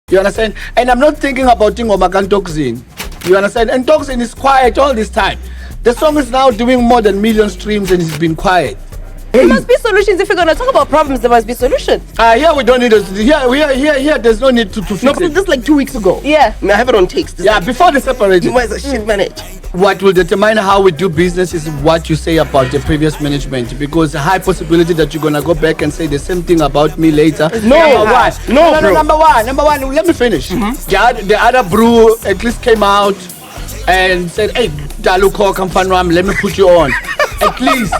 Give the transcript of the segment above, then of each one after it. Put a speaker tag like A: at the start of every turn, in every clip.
A: You understand? And I'm not thinking about Ngomoya Ntokzin. You understand? And Ntokzin is quiet all this time. The song is now doing more than million streams and it's been quiet.
B: There must be solutions. If we're going to talk about problems, there must be solutions.
A: Here we don't need it. Here, there's no need to fix it.
C: This is like 2 weeks ago.
B: Yeah.
C: I have it on text.
A: Yeah, before they separated.
C: You guys are shit managed.
A: What will determine how we do business is what you say about the previous management, because a high possibility that you're gonna go back and say the same thing about me later.
C: No,
A: Number one. Let me finish. The other brew at least came out and said, "Hey, Daluko, come fan, let me put you on." At least.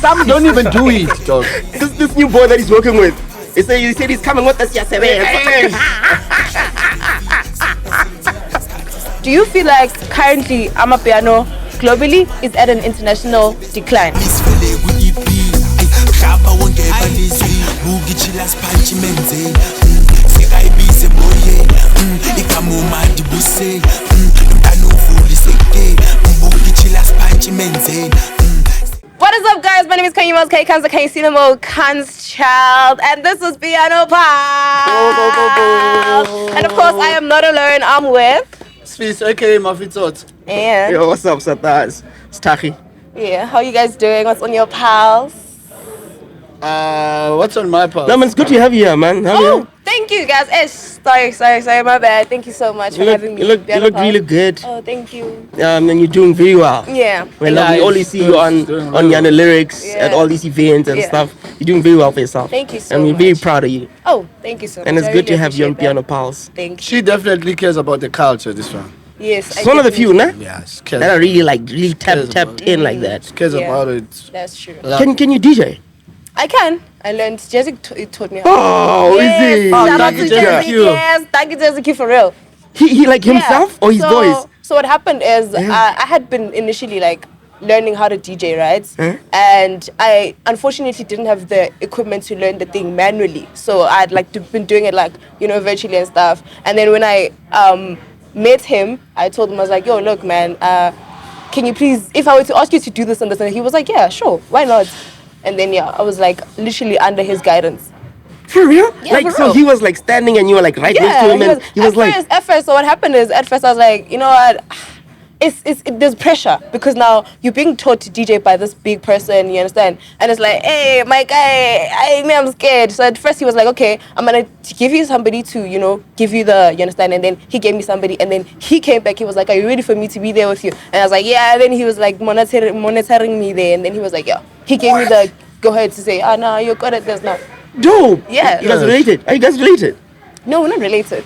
A: Some don't even do it, dog.
C: This new boy that he's working with, he said he's coming with us yesterday.
B: Do you feel like currently Amapiano globally is at an international decline? What is up, guys? My name is Kanyimos K Kanza K Sinamo Kan's Child, and this is Piano Pal. And of course, I am not alone. I'm with
A: Sfis, okay, Mafitsot.
B: and
C: Yo, what's up, Satas? It's Taki.
B: yeah. How you guys doing? What's on your pals?
A: What's on my part?
C: No, man, it's good to have you here, man.
B: Oh, thank you, guys. Sorry, my bad. Thank you so much for having me.
C: You look
B: Piano Pal.
C: really good.
B: Oh, thank you.
C: And you're doing very well.
B: Yeah.
C: Well,
A: Yeah,
C: we only see you on Yana Lyrics
B: Yeah.
C: at all these events and
B: Yeah.
C: stuff. You're doing very well for yourself.
B: Thank you so
C: And we're very
B: much.
C: proud of you.
B: Oh, thank you so much.
C: And it's
B: I
C: good to
B: really
C: have you on
B: appreciate
C: Piano
B: that.
C: Pals.
B: Thank you.
A: She definitely cares about the culture, this one.
B: Yes.
C: It's one of the few, nah?
A: Yes,
C: That are really
A: Cares
C: tapped
A: about
C: in like that.
A: She cares
B: Yeah.
A: about it.
B: That's true.
C: Can you DJ?
B: I can. I learned. Jessica taught me how.
C: Oh,
B: Yes,
C: is it?
B: shout out
A: thank
B: to
A: you,
B: Jessica.
A: Jessica.
B: Yes, thank you, Jessica, for real.
C: He like himself or his voice?
B: So what happened is
C: Yeah.
B: I had been initially like learning how to DJ, right?
C: Huh?
B: And I unfortunately didn't have the equipment to learn the thing manually. So I'd like been doing it like, virtually and stuff. And then when I met him, I told him, I was like, yo, look, man, can you please, if I were to ask you to do this and this, and he was like, yeah, sure, why not? And then I was like literally under his guidance.
C: For real?
B: Yeah,
C: Like,
B: for
C: so
B: real.
C: he was like standing and you were like right next to him and he was like...
B: At first, so what happened is, at first I was like, you know what, there's pressure, because now you're being taught to DJ by this big person, you understand? And it's like, hey, my guy, I'm scared. So at first he was like, okay, I'm gonna give you somebody to, give you the, you understand? And then he gave me somebody, and then he came back, he was like, are you ready for me to be there with you? And I was like, yeah. And then he was like monitoring me there, and then he was like, yeah. He gave me the go ahead to say, no, you're good at this now.
C: Dope!
B: Yeah.
C: You guys related? Are you guys related?
B: No, we're not related.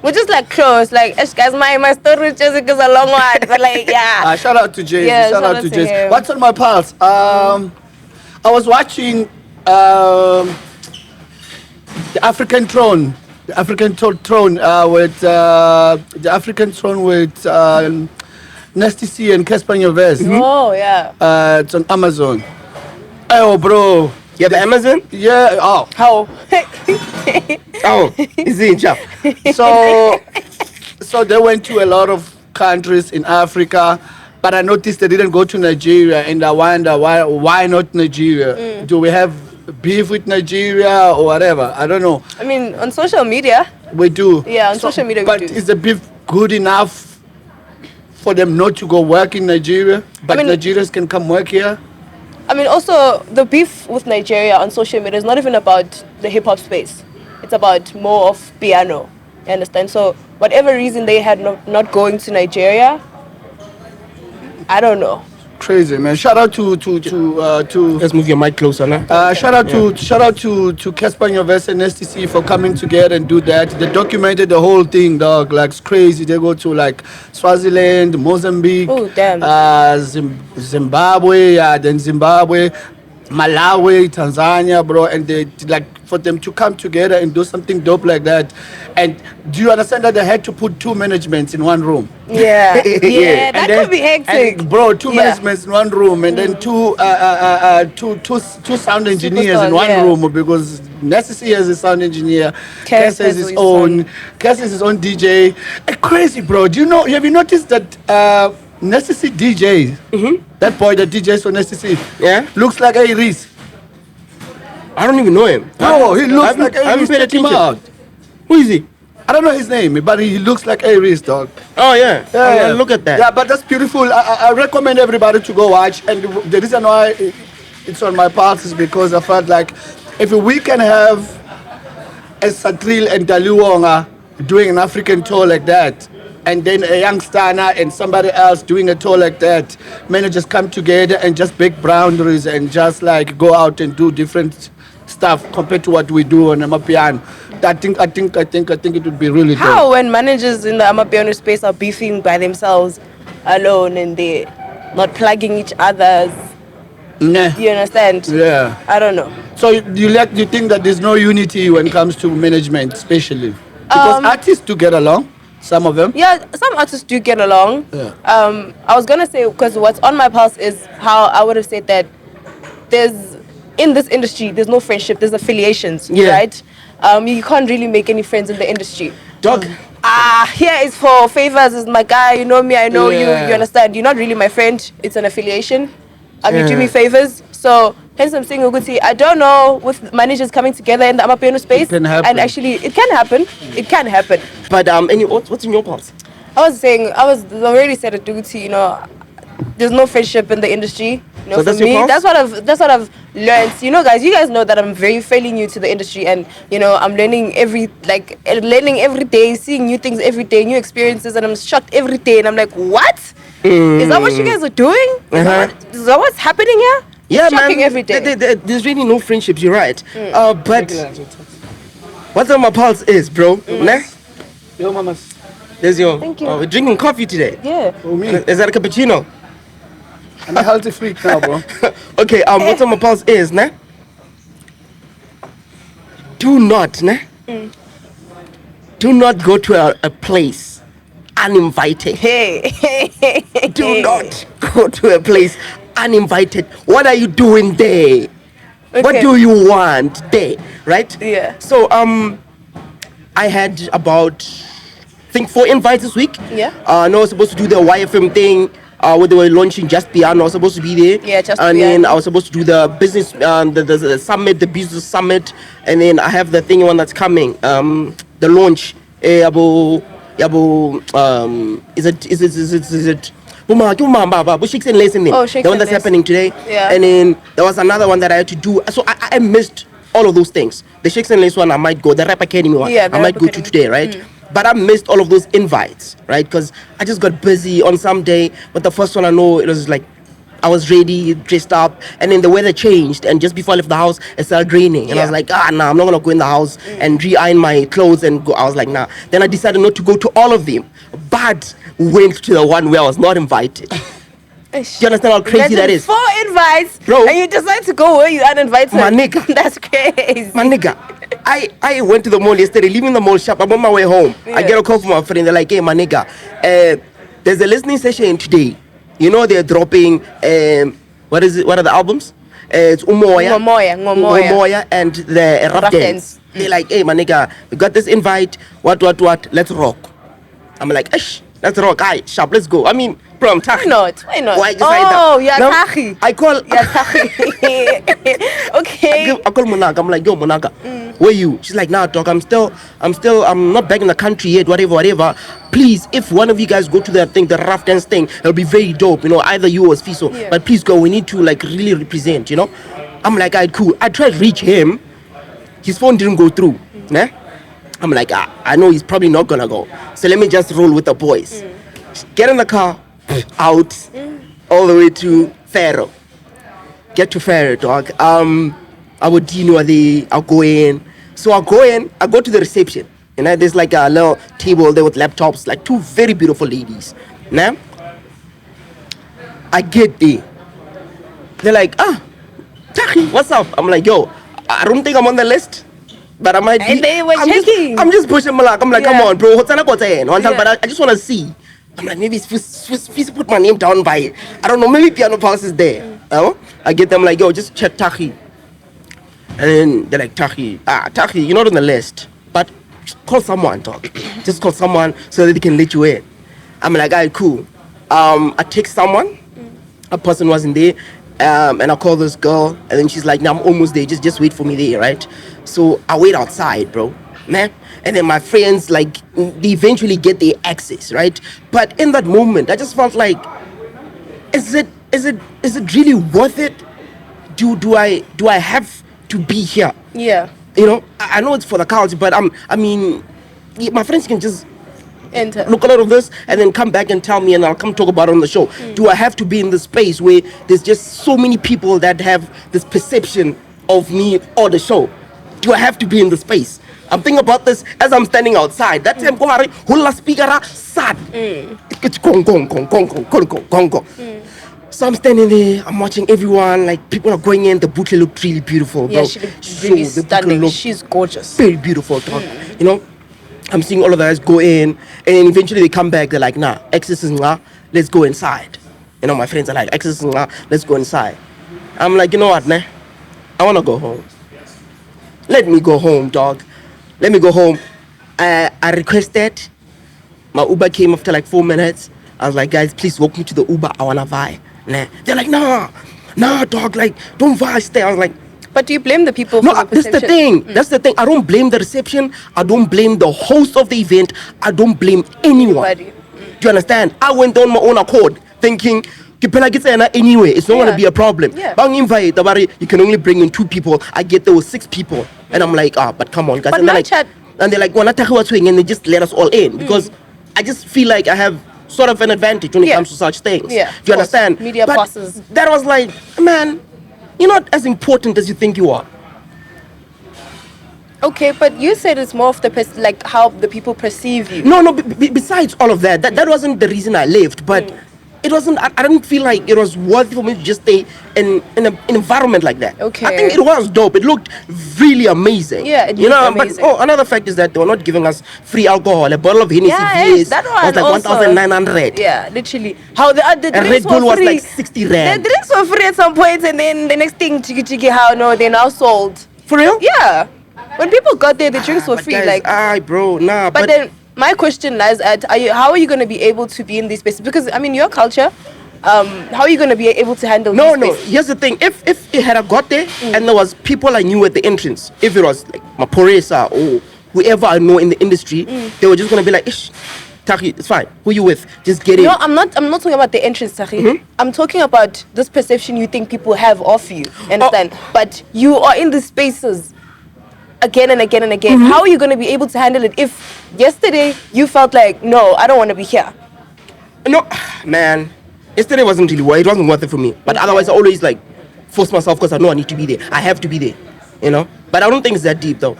B: We're just like close. Like, guys, my story with Jessica is a long one, but like, yeah.
A: Shout out to Jay.
B: Yeah,
A: shout out to Jay.
B: him.
A: What's on my pulse? I was watching the African Throne. The African Throne with the African Throne with Nasty C and Casper Nyovest.
B: Oh, yeah.
A: It's on Amazon. Oh, bro.
C: You have Amazon?
A: Yeah. Oh.
B: How?
C: Oh, is he in charge?
A: So they went to a lot of countries in Africa, but I noticed they didn't go to Nigeria, and I wonder why not Nigeria? Do we have beef with Nigeria or whatever? I don't know.
B: I mean, on social media.
A: We do.
B: Yeah, on social media we
A: but
B: do.
A: Is the beef good enough for them not to go work in Nigeria, but Nigerians can come work here?
B: I mean, also, the beef with Nigeria on social media is not even about the hip-hop space. It's about more of piano, you understand? So, whatever reason they had not going to Nigeria, I don't know.
A: Crazy, man. Shout out to
C: Let's move your mic closer now.
A: shout out to Casper Nyovest and STC for coming together and do that. They documented the whole thing, dog. Like, it's crazy. They go to like Swaziland, Mozambique,
B: Oh, damn.
A: Zimbabwe, then Zimbabwe, Malawi, Tanzania, bro. And they like for them to come together and do something dope like that. And do you understand that they had to put two managements in one room?
B: Yeah. Yeah, that
A: And then-
B: could be hectic.
A: and bro, two
B: Yeah.
A: managements in one room, and then two sound engineers in
B: Superstars,
A: one
B: yeah.
A: room, because Necessary has his sound engineer,
B: Kes
A: Kes has his
B: his
A: own DJ. Crazy, bro. Have you noticed that Necessary DJ, that boy that DJs for Necessary,
C: Yeah?
A: looks like a Reese.
C: I don't even know him.
A: No, he looks
C: I haven't
A: like a
C: paid
A: Reese. Check him
C: attention.
A: out.
C: Who is he?
A: I don't know his name, but he looks like Aries, dog.
C: Oh yeah.
A: Yeah,
C: Look at that.
A: Yeah, but that's beautiful. I recommend everybody to go watch. And the reason why it's on my pulse is because I felt like if we can have a Satril and Daliwonga doing an African tour like that, and then a youngster and somebody else doing a tour like that, men just come together and just break boundaries and just like go out and do different stuff compared to what we do on Amapiano. I think it would be really
B: How
A: dope.
B: when managers in the Amapiano space are beefing by themselves alone and they're not plugging each other's,
A: Nah.
B: you understand?
A: Yeah.
B: I don't know.
A: So you think that there's no unity when it comes to management, especially because artists do get along, some of them.
B: Yeah, some artists do get along.
A: Yeah.
B: I was gonna say, because what's on my pulse is how I would have said that in this industry there's no friendship, there's affiliations,
C: Yeah.
B: right? You can't really make any friends in the industry.
C: Dog.
B: Here is for favors, is my guy, you know me, I know
A: Yeah.
B: you understand. You're not really my friend, it's an affiliation. You do
C: Yeah.
B: me favors. So hence I'm saying, Uguti, I don't know, with managers coming together in the Amapiano space.
A: can happen.
B: And actually it can happen. It can happen.
C: But what's in your pulse?
B: I was already said it, Uguti, you know, there's no friendship in the industry. You know,
C: So
B: for
C: that's your
B: me,
C: pulse?
B: that's what I've learned. You know, guys, you guys know that I'm fairly new to the industry, and you know, I'm learning every day, seeing new things every day, new experiences, and I'm shocked every day. And I'm like, what? Is that what you guys are doing? Is that what's happening here?
C: Yeah,
B: Shocking
C: man.
B: every day.
C: There's really no friendships. You're right. But what's on my pulse is, bro. Nah?
A: Yo, mamas.
C: There's your.
B: Thank you.
C: Oh, we're drinking coffee today.
B: Yeah.
A: For me,
C: Is that a cappuccino?
A: I'm a healthy freak now, bro.
C: Okay. What's on my pulse is, nah? Do not, nah? Do not go to a place uninvited.
B: Hey.
C: Do not go to a place uninvited. What are you doing there? What
B: Okay.
C: do you want there? Right?
B: Yeah.
C: So I had about I think 4 invites this week.
B: Yeah.
C: No, I was supposed to do the YFM thing. Where they were launching Just Piano, I was supposed to be there.
B: Yeah, Just
C: And then
B: Piano.
C: I was supposed to do the business, the summit, the business summit, and then I have the thing one that's coming, the launch. Is it? Shakes and Lace in
B: Oh, Shakes
C: the one
B: and
C: that's
B: Lace.
C: happening today.
B: Yeah.
C: And then there was another one that I had to do. So I missed all of those things. The Shakes and Lace one I might go. The Rap Academy one
B: Yeah, the
C: I might
B: Rap
C: go to
B: Academy.
C: today, right? But I missed all of those invites, right? Because I just got busy on some day. But the first one I know, it was like I was ready, dressed up, and then the weather changed. And just before I left the house, it started raining. And I was like, nah, I'm not gonna go in the house and re-iron my clothes and go. I was like, nah. Then I decided not to go to all of them, but went to the one where I was not invited. Do you understand how crazy that is?
B: 4 invites,
C: Bro.
B: and you decide to go where you uninvited.
C: My nigga.
B: That's crazy.
C: My nigga, I went to the mall yesterday, leaving the mall shop. I'm on my way home. I get a call from my friend. They're like, hey, my nigga, there's a listening session today. You know, they're dropping, what is it? What are the albums? It's Umoya.
B: Ngomoya.
C: And the Rap
B: Rap
C: Dance.
B: Dance.
C: They're like, hey, my nigga, we got this invite. What? Let's rock. I'm like, Ash, let's rock. Aight, sharp, let's go. I mean, bro, I'm tired.
B: Why not?
C: Why just
B: Oh,
C: like
B: yeah,
C: that?
B: Tahi.
C: I call.
B: Okay.
C: I call Monaga. I'm like, yo, Monaga, where you? She's like, nah, dog. I'm not back in the country yet. Whatever. Please, if one of you guys go to that thing, the rough dance thing, it'll be very dope. You know, either you or Sfiso.
B: Yeah.
C: But please go. We need to like really represent. You know. I'm like, alright, cool. I tried to reach him. His phone didn't go through. Nah? I'm like, I know he's probably not gonna go. So let me just roll with the boys. Get in the car, out, all the way to Faro. Get to Faro, dog. I would dinner there. I'll go in. So I go to the reception. You know, there's like a little table there with laptops, like 2 very beautiful ladies. Nah? I get there. They're like, Taki, what's up? I'm like, yo, I don't think I'm on the list. But I might be.
B: And they were
C: I'm
B: checking.
C: I'm just pushing my luck. I'm like,
B: Yeah.
C: come on, bro. What's up? But
B: Yeah.
C: I just want to see. I'm like, maybe Swiss put my name down by, I don't know, maybe Piano Pulse is there. I get them like, yo, just check Taki. And then they're like, Taki, you're not on the list. But call someone, dog. Just call someone so that they can let you in. I'm like, alright, cool. I text someone. A person wasn't there. And I call this girl, and then she's like, "No, I'm almost there. Just wait for me there, right?" So I wait outside, bro. Nah? And then my friends, like, they eventually get their access, right? But in that moment, I just felt like, is it really worth it? Do I have to be here?
B: Yeah.
C: You know, I know it's for the culture, but I mean, my friends can just
B: Enter.
C: look a lot of this and then come back and tell me, and I'll come talk about it on the show. Do I have to be in this space where there's just so many people that have this perception of me or the show? Do I have to be in the space? I'm thinking about this as I'm standing outside. That time, hula speaker sad. It's gong gong gong gong gong gong gong gong gong. So I'm standing there, I'm watching everyone, like people are going in, the bouquet looked really beautiful, bro.
B: Yeah, she looked really
C: the bouquet
B: stunning.
C: looked
B: She's gorgeous.
C: very beautiful, dog. You know, I'm seeing all of the guys go in, and then eventually they come back, they're like, nah, Exodus is nah, let's go inside. You know, my friends are like, Exodus is nah, let's go inside. I'm like, you know what, nah, I wanna go home. Let me go home, dog. Let me go home. I requested. My Uber came after like 4 minutes. I was like, guys, please walk me to the Uber. I wanna vibe. Nah. They're like, nah, dog, like, don't vibe, stay. I was like,
B: But do you blame the people
C: no,
B: for the
C: that's the
B: perception?
C: thing. That's the thing. I don't blame the reception. I don't blame the host of the event. I don't blame anyone.
B: Everybody.
C: Do you understand? I went on my own accord, thinking, anyway, it's not
B: Yeah.
C: gonna be a problem.
B: Yeah.
C: Bang invite, you can only bring in 2 people. I get there was 6 people, and I'm like, but come on, guys.
B: But
C: And they're
B: my
C: like,
B: chat-
C: and they're like, and they just let us all in because I just feel like I have sort of an advantage when it
B: Yeah.
C: comes to such things.
B: Yeah,
C: Do
B: of
C: you
B: course.
C: understand?
B: Media
C: But
B: passes.
C: that was like, man, you're not as important as you think you are.
B: Okay, but you said it's more of the like how the people perceive you.
C: No, besides all of that, that wasn't the reason I left, but it wasn't, I didn't feel like it was worth it for me to just stay in an environment like that.
B: Okay.
C: I think it was dope. It looked really amazing.
B: Yeah, it
C: you know,
B: looked amazing.
C: But another fact is that they were not giving us free alcohol. A bottle of Hennessy
B: Yeah,
C: VS
B: that one
C: was like
B: also.
C: 1,900.
B: Yeah, literally. How the
C: And
B: drinks
C: Red Bull
B: were
C: was
B: free.
C: like 60 rand.
B: The drinks were free at some point, and then the next thing, chiki, how no, they're now sold.
C: For real?
B: Yeah. When people got there, the drinks were
C: But
B: free.
C: guys,
B: Like,
C: bro, nah.
B: but then my question lies at: how are you going to be able to be in these spaces? Because I mean, your culture. How are you going to be able to handle
C: No,
B: these spaces?
C: here's the thing. If it had got there and there was people I knew at the entrance, if it was like my Poresa or whoever I know in the industry, they were just gonna be like, Ish, Taki, it's fine. Who you with? Just get in.
B: No, I'm not talking about the entrance, Sahi. I'm talking about this perception you think people have of you. Understand? But you are in these spaces again and again and again. How are you going to be able to handle it if yesterday you felt like, no, I don't want to be here?
C: No, man. Yesterday wasn't really worth it. It wasn't worth it for me. But otherwise, I always like force myself because I know I need to be there. I have to be there. You know? But I don't think it's that deep though.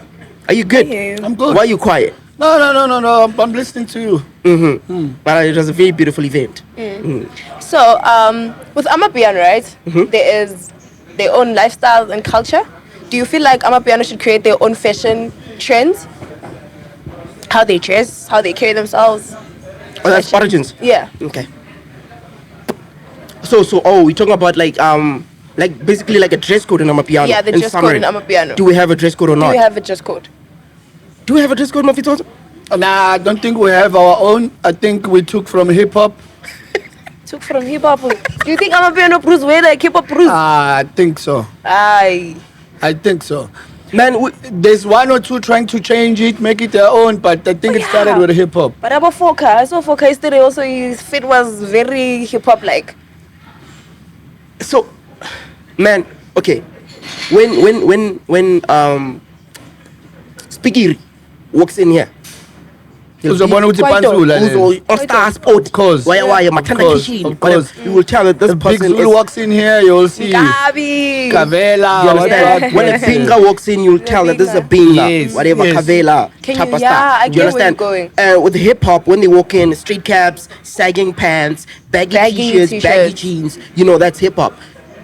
C: Are you good?
A: I'm good.
C: Why are you quiet?
A: No. I'm listening to you.
C: But it was a very beautiful event.
B: So, with Amapiano, right, there is their own lifestyle and culture. Do you feel like Amapiano should create their own fashion trends? How they dress, how they carry themselves?
C: Oh, that's origins.
B: Yeah.
C: Okay. So we're talking about like basically like a dress code in Amapiano.
B: Yeah, the
C: in
B: dress code
C: summary.
B: in Amapiano.
C: Do we have a dress code or
B: Do
C: not?
B: you have a dress code?
C: Do we have a dress code, Mafitoso?
A: Nah, I don't think we have our own. I think we took from hip hop.
B: Took from hip hop. Do you think Amapiano Bruce wear like hip hop Bruce?
A: I think so.
B: Aye.
A: I think so.
C: Man,
A: There's one or two trying to change it, make it their own, but I think it started
B: Yeah.
A: with hip hop.
B: But about Foka, I saw Foka yesterday also, his fit was very hip hop like.
C: so, man, okay. When Spigiri walks in here,
A: Uzobona ukuthi
B: Quite
A: Panzula,
C: Uzo or Star Sport,
A: Of course.
C: why
A: Of
C: Matanda
A: course,
C: Kitchen,
A: of course.
C: you will tell that this
A: The big
C: person
A: Zulu
C: is.
A: walks in here, you'll see
B: Gabi.
A: Kavela.
C: You understand?
B: Yeah.
C: When a Binga walks in, you'll tell that this is a Binga,
A: Yes,
C: whatever,
A: yes.
C: Kavela,
B: Can
C: type
B: you-
C: of
B: yeah,
C: stuff.
B: I
C: Do you
B: get where you're
C: understand?
B: going.
C: With hip hop, when they walk in, straight caps, sagging pants, baggy t-shirts, baggy
B: t-shirts.
C: jeans, you know, that's hip hop.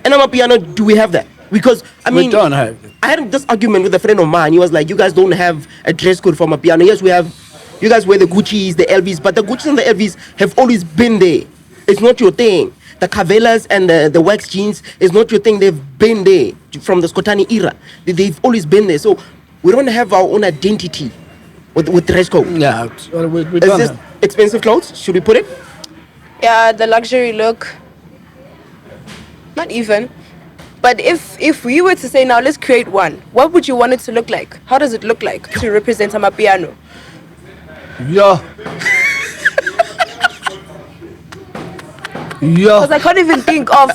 C: And Amapiano, do we have that? Because, I
A: We
C: mean,
A: don't have it.
C: I had this argument with a friend of mine. He was like, you guys don't have a dress code for Amapiano. Yes, we have. You guys wear the Gucci's, the LVs, but the Gucci's and the LVs have always been there. It's not your thing. The Cavelas and the wax jeans is not your thing. They've been there from the Skotani era. They've always been there. So we don't have our own identity with dress code.
A: Yeah, we
C: Is
A: don't
C: this
A: have.
C: expensive clothes? Should we put it?
B: Yeah, the luxury look. Not even. But if we were to say now, let's create one, what would you want it to look like? How does it look like to represent Amapiano?
A: Yeah. Yeah.
B: Because I can't even think of.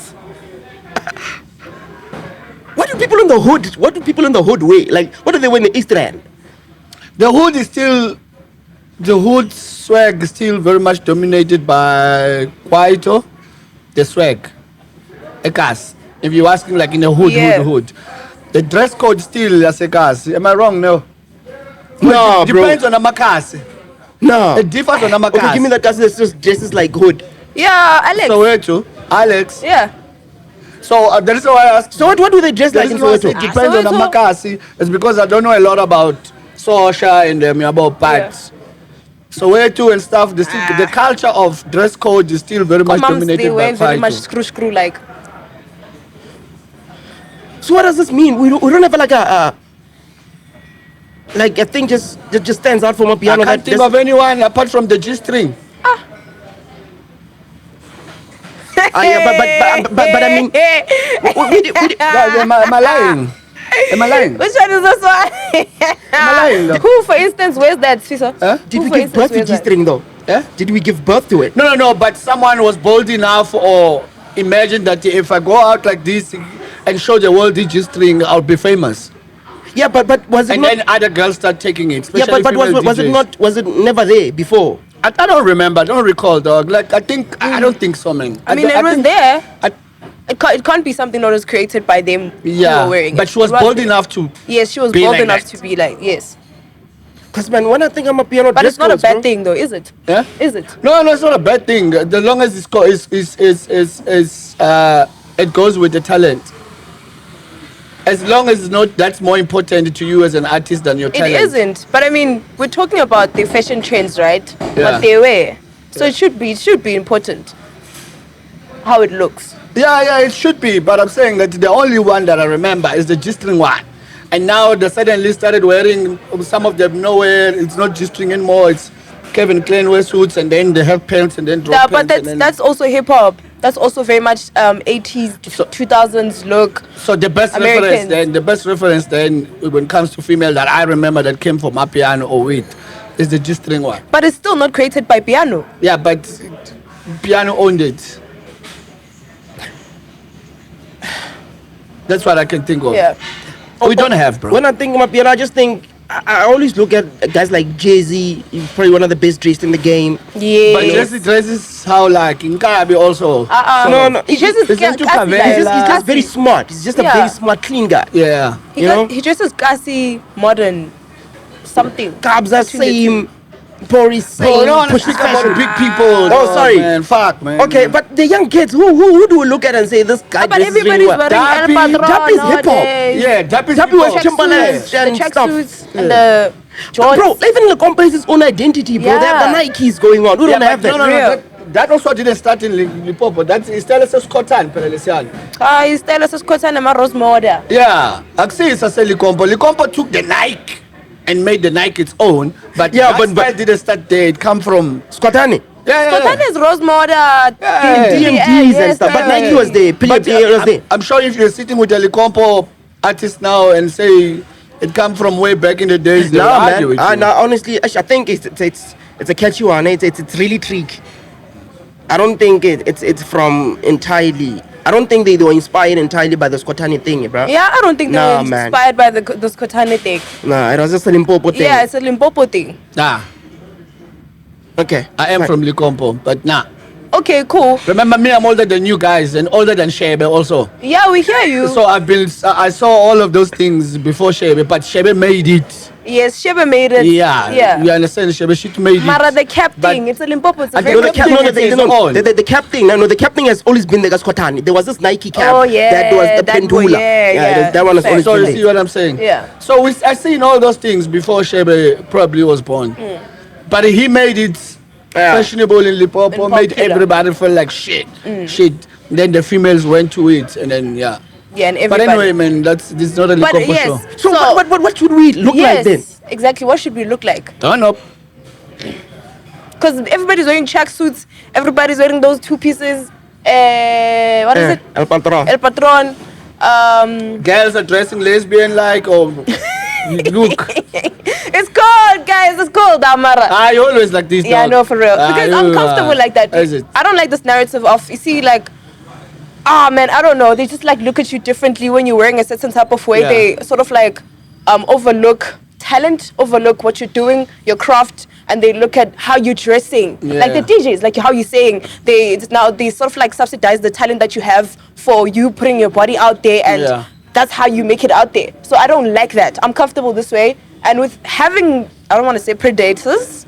C: What do people in the hood? What do people in the hood wear? Like, what do they wear in the East End?
A: The hood swag is still very much dominated by Kwaito. The swag. Ekas. If you're asking like in the hood. The dress code still as Ekas. Am I wrong? No.
C: No,
A: it depends on the Makasi.
C: No.
A: It differs on the Makasi.
C: Okay, give me that guy that's just dresses like hood.
B: Yeah, Alex.
A: So where to? Alex.
B: Yeah.
A: So that is why I asked.
C: So what do they dress like in Soweto?
A: It depends on the Makasi. It's because I don't know a lot about Sosha and about Pats. So where to and stuff. The culture of dress code is still very much dominated
B: they
A: by
B: wear very much
A: Kwaito.
B: screw like.
C: So what does this mean? We don't have like a thing just stands out from a piano.
A: I can't think of anyone apart from the G-string.
C: Yeah, but I mean,
A: Am I lying? Am I lying?
B: Which one is this one?
A: Am I lying? though?
B: Who, for instance, wears that, Fiso?
A: Huh?
C: did we give birth to G-string though?
A: Eh?
C: Did we give birth to it?
A: No, but someone was bold enough or imagine that if I go out like this and show the world the G-string, I'll be famous.
C: Yeah, but was it
A: And
C: not?
A: then other girls start taking it.
C: Yeah, but
A: especially female
C: was it
A: DJs.
C: not? Was it never there before?
A: I don't remember. I don't recall, dog. Like, I don't think so, man.
B: I mean,
A: don't-
B: it was
A: think-
B: there.
A: I-
B: It can't be something that was created by them who
A: yeah,
B: were wearing
A: but
B: it.
A: she was
B: It
A: bold
B: there.
A: enough to.
B: Yes, she was
A: be
B: bold
A: like
B: enough
A: that.
B: to be like, yes.
C: Cause man, when I think I'm a piano,
B: But
C: dress
B: it's not a
C: codes,
B: bad
C: bro.
B: thing, though, is it?
A: Yeah?
B: Is it?
A: No, it's not a bad thing. The long as it goes with the talent. As long as it's not, that's more important to you as an artist than your talent.
B: It isn't. But I mean, we're talking about the fashion trends, right?
A: Yeah.
B: What they wear. So it should be important how it looks.
A: Yeah, it should be. But I'm saying that the only one that I remember is the G-string one. And now they suddenly started wearing some of them nowhere. It's not G-string anymore. It's Kevin Klein wear suits and then they have pants and then drop
B: Yeah,
A: pants.
B: but
A: and then,
B: that's also hip hop. That's also very much 80s, 2000s look.
A: so the best reference then when it comes to female that I remember that came from Amapiano or with is the G-string one.
B: But it's still not created by piano.
A: Yeah, but Piano owned it. That's what I can think of.
B: Yeah.
A: We don't have, bro.
C: When I think of piano, I just think I always look at guys like Jay-Z. He's probably one of the best dressed in the game.
B: Yeah.
A: But Jesse dresses how like in Kabi also.
C: No,
B: He dresses
A: It's into
B: classy,
A: Kavela.
C: He's
B: like,
C: just very smart. He's just a
B: Yeah.
C: very smart, clean guy.
A: Yeah.
B: He dresses classy, modern, something.
C: Kabza same, Boris
A: Bro,
C: same.
A: we don't want to
C: push
A: speak
C: fashion.
A: about big people.
C: Oh,
A: dog,
C: sorry.
A: Man. Fuck, man.
C: Okay, but the young kids, who do we look at and say this guy
B: But
C: dresses really
B: everybody's
C: well?
B: wearing El
A: Dappy-
B: Patron
C: Dappy's hip-hop.
B: nowadays.
A: Yeah, Dappy
C: was
A: people.
C: Timberlands
B: The
C: and stuff.
B: tracksuits and the jorts.
C: Bro, even the company has its own identity, bro. They have the
B: Yeah.
C: Nikes going on. We
A: Yeah,
C: don't have
A: but
C: that.
A: no.
B: Real.
A: That also didn't start in Limpopo. That's still a Scotland, Perelesian.
B: He's telling us Scotland and Rose Moda.
A: Yeah, I see it's a Licompo. Licompo took the Nike and made the Nike its own, but
C: Yeah,
A: that
C: but-
A: style didn't start there. It come from
C: Squatani.
B: Scotland is Rose Moda.
A: Yeah.
C: DMGs and stuff. But Nike was there.
A: But
C: PLP was there.
A: I'm sure if you're sitting with a Licompo artist now and say it come from way back in the days, they'll
C: No,
A: argue
C: man.
A: with you.
C: No, honestly, I think it's a catchy one. It's really tricky. I don't think it's from entirely. I don't think they were inspired entirely by the Squatani thing, bro.
B: Yeah, I don't think they
C: Nah,
B: were
C: man.
B: inspired by the Scotland thing.
C: Nah, it was just a Limpopo thing.
B: Yeah, it's a Limpopo thing.
A: Nah,
C: Okay.
A: I am
C: Right.
A: from Licompo, but nah.
B: Okay, cool.
A: Remember me, I'm older than you guys and older than Shebe also.
B: Yeah, we hear you.
A: So I saw all of those things before Shebe, but Shebe made it.
B: Yes, Sheba made it.
A: Yeah,
B: Yeah.
A: you understand? Shebe, she made it.
B: Mara, the cap
A: But-
B: thing. It's a Limpopo. It's a
A: I
B: very
A: think
C: No, the
A: the
C: cap,
A: cap-
C: no,
A: thing is on.
C: the cap thing. No, the cap thing has always been the Squatani. There was this Nike cap.
B: Oh, yeah,
C: that was the
B: that
C: pendula.
B: one, yeah.
C: that one has
B: Fair.
C: always
A: So
C: been
A: you
C: there.
A: see what I'm saying?
B: Yeah.
A: So I seen all those things before Shebe probably was born. But he made it fashionable in Limpopo,
B: And
A: made
B: popular.
A: everybody feel like shit. Then the females went to it and then yeah.
B: Yeah, and
A: But
B: everybody.
A: anyway, man, this is not a
B: But
A: Limpopo
B: yes.
A: show.
C: So, what should we look like then?
B: Exactly. What should we look like?
A: Turn up.
B: Because everybody's wearing tracksuits. Everybody's wearing those two pieces. What is it?
C: El Patron.
B: El Patron.
A: Girls are dressing lesbian like, or look.
B: It's cold, guys. It's cold, Amara.
A: I always like this.
B: Yeah,
A: dog.
B: no, for real. Because I'm comfortable like that.
A: Is it?
B: I don't like this narrative of, you see, like, man, I don't know. They just like look at you differently when you're wearing a certain type of way.
A: Yeah.
B: They sort of like overlook talent, overlook what you're doing, your craft, and they look at how you're dressing.
A: Yeah.
B: Like the DJs, like how you're saying, they sort of like subsidize the talent that you have for you putting your body out there, and
A: Yeah.
B: that's how you make it out there. So I don't like that. I'm comfortable this way. And with having, I don't want to say predators,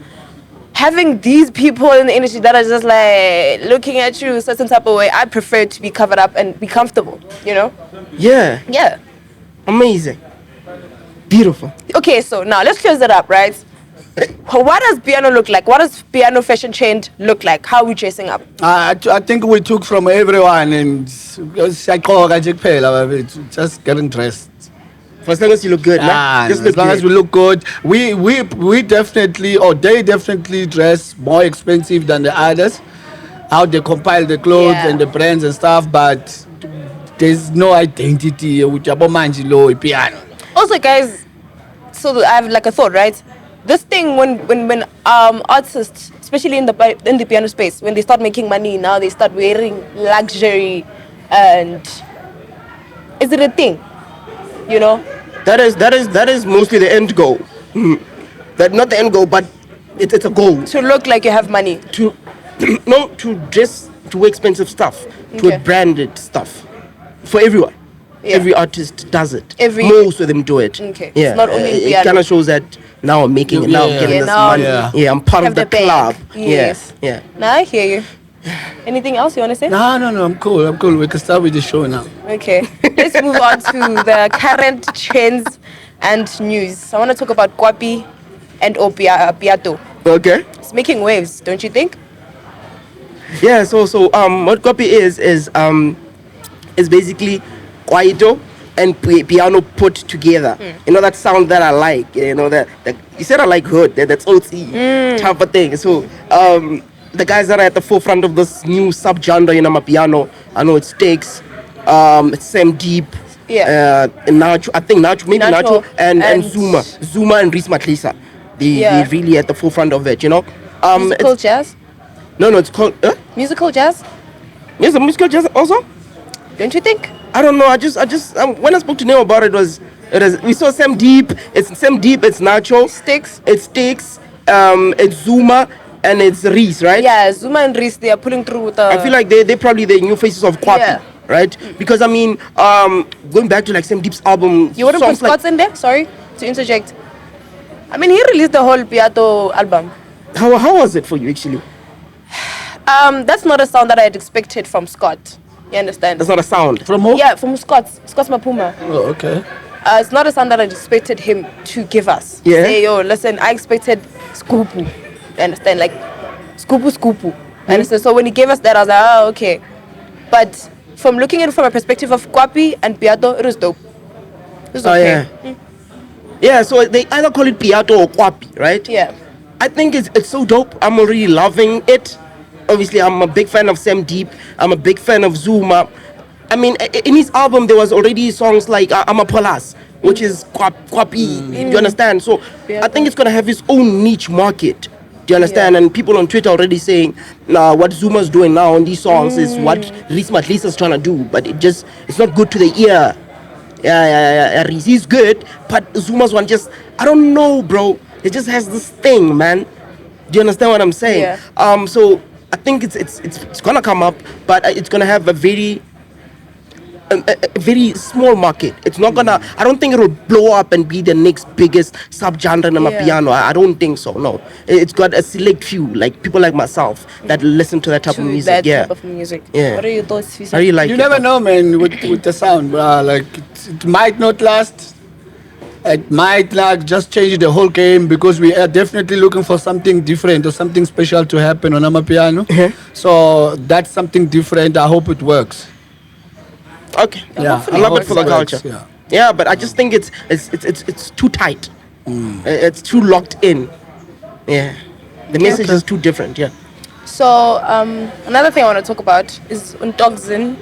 B: having these people in the industry that are just like looking at you a certain type of way, I prefer to be covered up and be comfortable, you know?
C: Yeah.
B: Yeah.
C: Amazing. Beautiful.
B: Okay, so now let's close it up, right? What does piano look like? What does piano fashion trend look like? How are we dressing up?
A: I think we took from everyone and just getting dressed.
C: For as long as you look good, man. Just
A: As
C: look
A: long
C: good.
A: as we look good, we definitely, or they definitely dress more expensive than the others. How they compile the clothes
B: Yeah.
A: and the brands and stuff, but there's no identity with Jabomanjilo piano.
B: Also, guys, so I have like a thought, right? This thing when artists, especially in the piano space, when they start making money now, they start wearing luxury, and is it a thing? You know?
C: That is mostly the end goal. That not the end goal, but it's a goal
B: To look like you have money.
C: to to dress to wear expensive stuff, to wear
B: Okay.
C: branded stuff for everyone.
B: Yeah.
C: Every artist does it.
B: Every-
C: Most of them do it.
B: Okay.
C: Yeah.
B: It's not only
C: it
B: piano.
C: kind of shows that now I'm making it. Now I'm
A: Yeah.
C: getting
B: Yeah,
C: this
B: now
C: money.
A: Yeah.
C: Yeah, I'm part
B: Have
C: of the
B: the
C: club.
B: bag. Yes.
C: Yeah.
B: Now I hear you. Anything else you want to say?
A: No, I'm cool. We can start with the show now.
B: Okay. Let's move on to the current trends and news. I want to talk about QWAPI and Piato.
C: Okay.
B: It's making waves, don't you think?
C: Yeah. So what QWAPI is basically kwaito and piano put together. You know that sound that I like. You know that you said I like hood. That's OT type of thing. So the guys that are at the forefront of this new subgenre in Amapiano, I know it's Stakes, it's Sam Deep.
B: Yeah.
C: And Nacho, I think Nacho, maybe
B: Nacho
C: Nacho and
B: and-
C: Zuma and Reese Matlisa.
B: Yeah.
C: They're really at the forefront of it, you know.
B: Musical
C: It's,
B: jazz?
C: no, it's called.
B: Musical jazz?
C: Yes, a musical jazz also.
B: Don't you think?
C: I don't know. I just when I spoke to Neo about it was we saw Sam Deep. It's Sam Deep. It's Nacho.
B: Sticks?
C: It's Sticks. It's Zuma and it's Reese, right?
B: Yeah, Zuma and Reese, they are pulling through with the...
C: I feel like they probably the new faces of QWAPI,
B: Yeah.
C: right? Because I mean, going back to like Sam Deep's album,
B: You wouldn't put
C: songs like-
B: Scots in there? Sorry to interject. I mean, he released the whole Piato album.
C: How was it for you actually?
B: That's not a sound that I had expected from Scott. You understand?
C: That's not a sound.
A: From who?
B: Yeah, from Scott's Mapuma.
A: Oh, okay.
B: It's not a sound that I expected him to give us.
C: Yeah.
B: Say, yo, listen, I expected Scoopu. You understand? Like, Scoopu. Understand? So when he gave us that, I was like, oh, okay. But from looking at it from a perspective of QWAPI and Piato, it was dope. It was
C: Oh
B: okay.
C: yeah. Yeah, so they either call it Piato or QWAPI, right?
B: Yeah.
C: I think it's so dope. I'm already loving it. Obviously, I'm a big fan of Sam Deep. I'm a big fan of Zuma. I mean, in his album, there was already songs like Amapolas, which is QWAPI. You understand? So I think it's gonna have its own niche market. Do you understand?
B: Yeah.
C: And people on Twitter already saying, what Zuma's doing now on these songs is what Reese Matlisa's trying to do, but it's not good to the ear. Yeah. Reese is good, but Zuma's one just, I don't know, bro. It just has this thing, man. Do you understand what I'm saying?
B: Yeah.
C: So I think it's gonna come up, but it's gonna have a very small market. It's not gonna. I don't think it will blow up and be the next biggest subgenre in Amapiano. I don't think so. No, it's got a select few, like people like myself, that listen to that type of
B: To
C: music.
B: that
C: Yeah,
B: type of music.
C: Yeah.
B: What are your thoughts, Fisa?
C: I really like
A: You
C: it.
A: never know, man, with the sound. Like, it might not last. It might like just change the whole game, because we are definitely looking for something different or something special to happen on Amapiano. So that's something different. I hope it works.
C: Okay,
A: Yeah,
C: I love it for the
A: it works,
C: culture.
A: yeah.
C: Yeah, but I just think it's too tight. It's too locked in. Yeah, the message is too different. Yeah.
B: So another thing I want to talk about is Ntokzin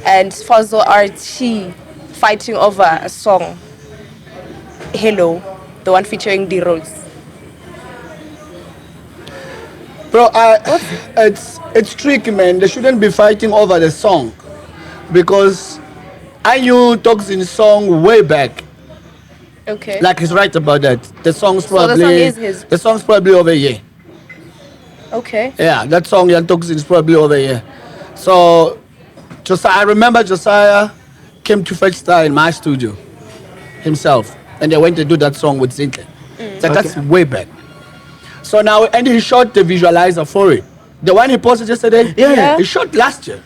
B: and Sfarzo Rtee fighting over a song, Hello, the one featuring D Rose?
A: Bro, it's tricky, man. They shouldn't be fighting over the song because I knew Ntokzin's song way back.
B: Okay.
A: Like he's right about that. The song's
B: So the
A: probably
B: song is his.
A: The song's probably over here.
B: Okay.
A: Yeah, that song Ntokzin is probably over here. So Josiah, I remember Josiah came to fetch Star in my studio himself, and they went to do that song with Zintle. So that's way back. So now, and he shot the visualizer for it. The one he posted yesterday,
B: Yeah.
A: he shot last year.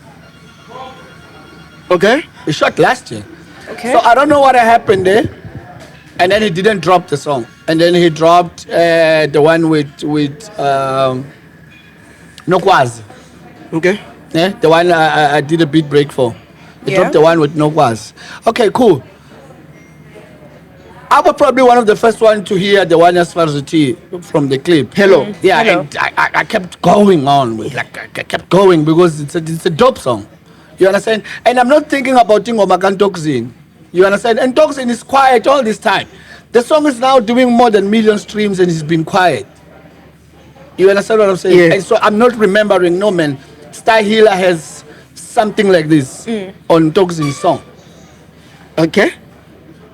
C: Okay.
A: He shot last year.
B: Okay.
A: So I don't know what happened there. And then he didn't drop the song. And then he dropped the one with Nokwazi.
C: Okay.
A: Yeah, the one I did a beat break for. He
B: Yeah.
A: dropped the one with Nokwazi. Okay, cool. I was probably one of the first ones to hear the one Sfarzo Rtee from the clip.
C: Hello.
A: Yeah,
B: Hello.
A: and I kept going on with I kept going because it's a dope song. You understand? And I'm not thinking about Ngomoya and Ntokzin. You understand? And Ntokzin is quiet all this time. The song is now doing more than million streams and he's been quiet. You understand what I'm saying?
C: Yeah.
A: And so I'm not remembering, no man, Star Healer has something like this on Ntokzin's song.
C: Okay.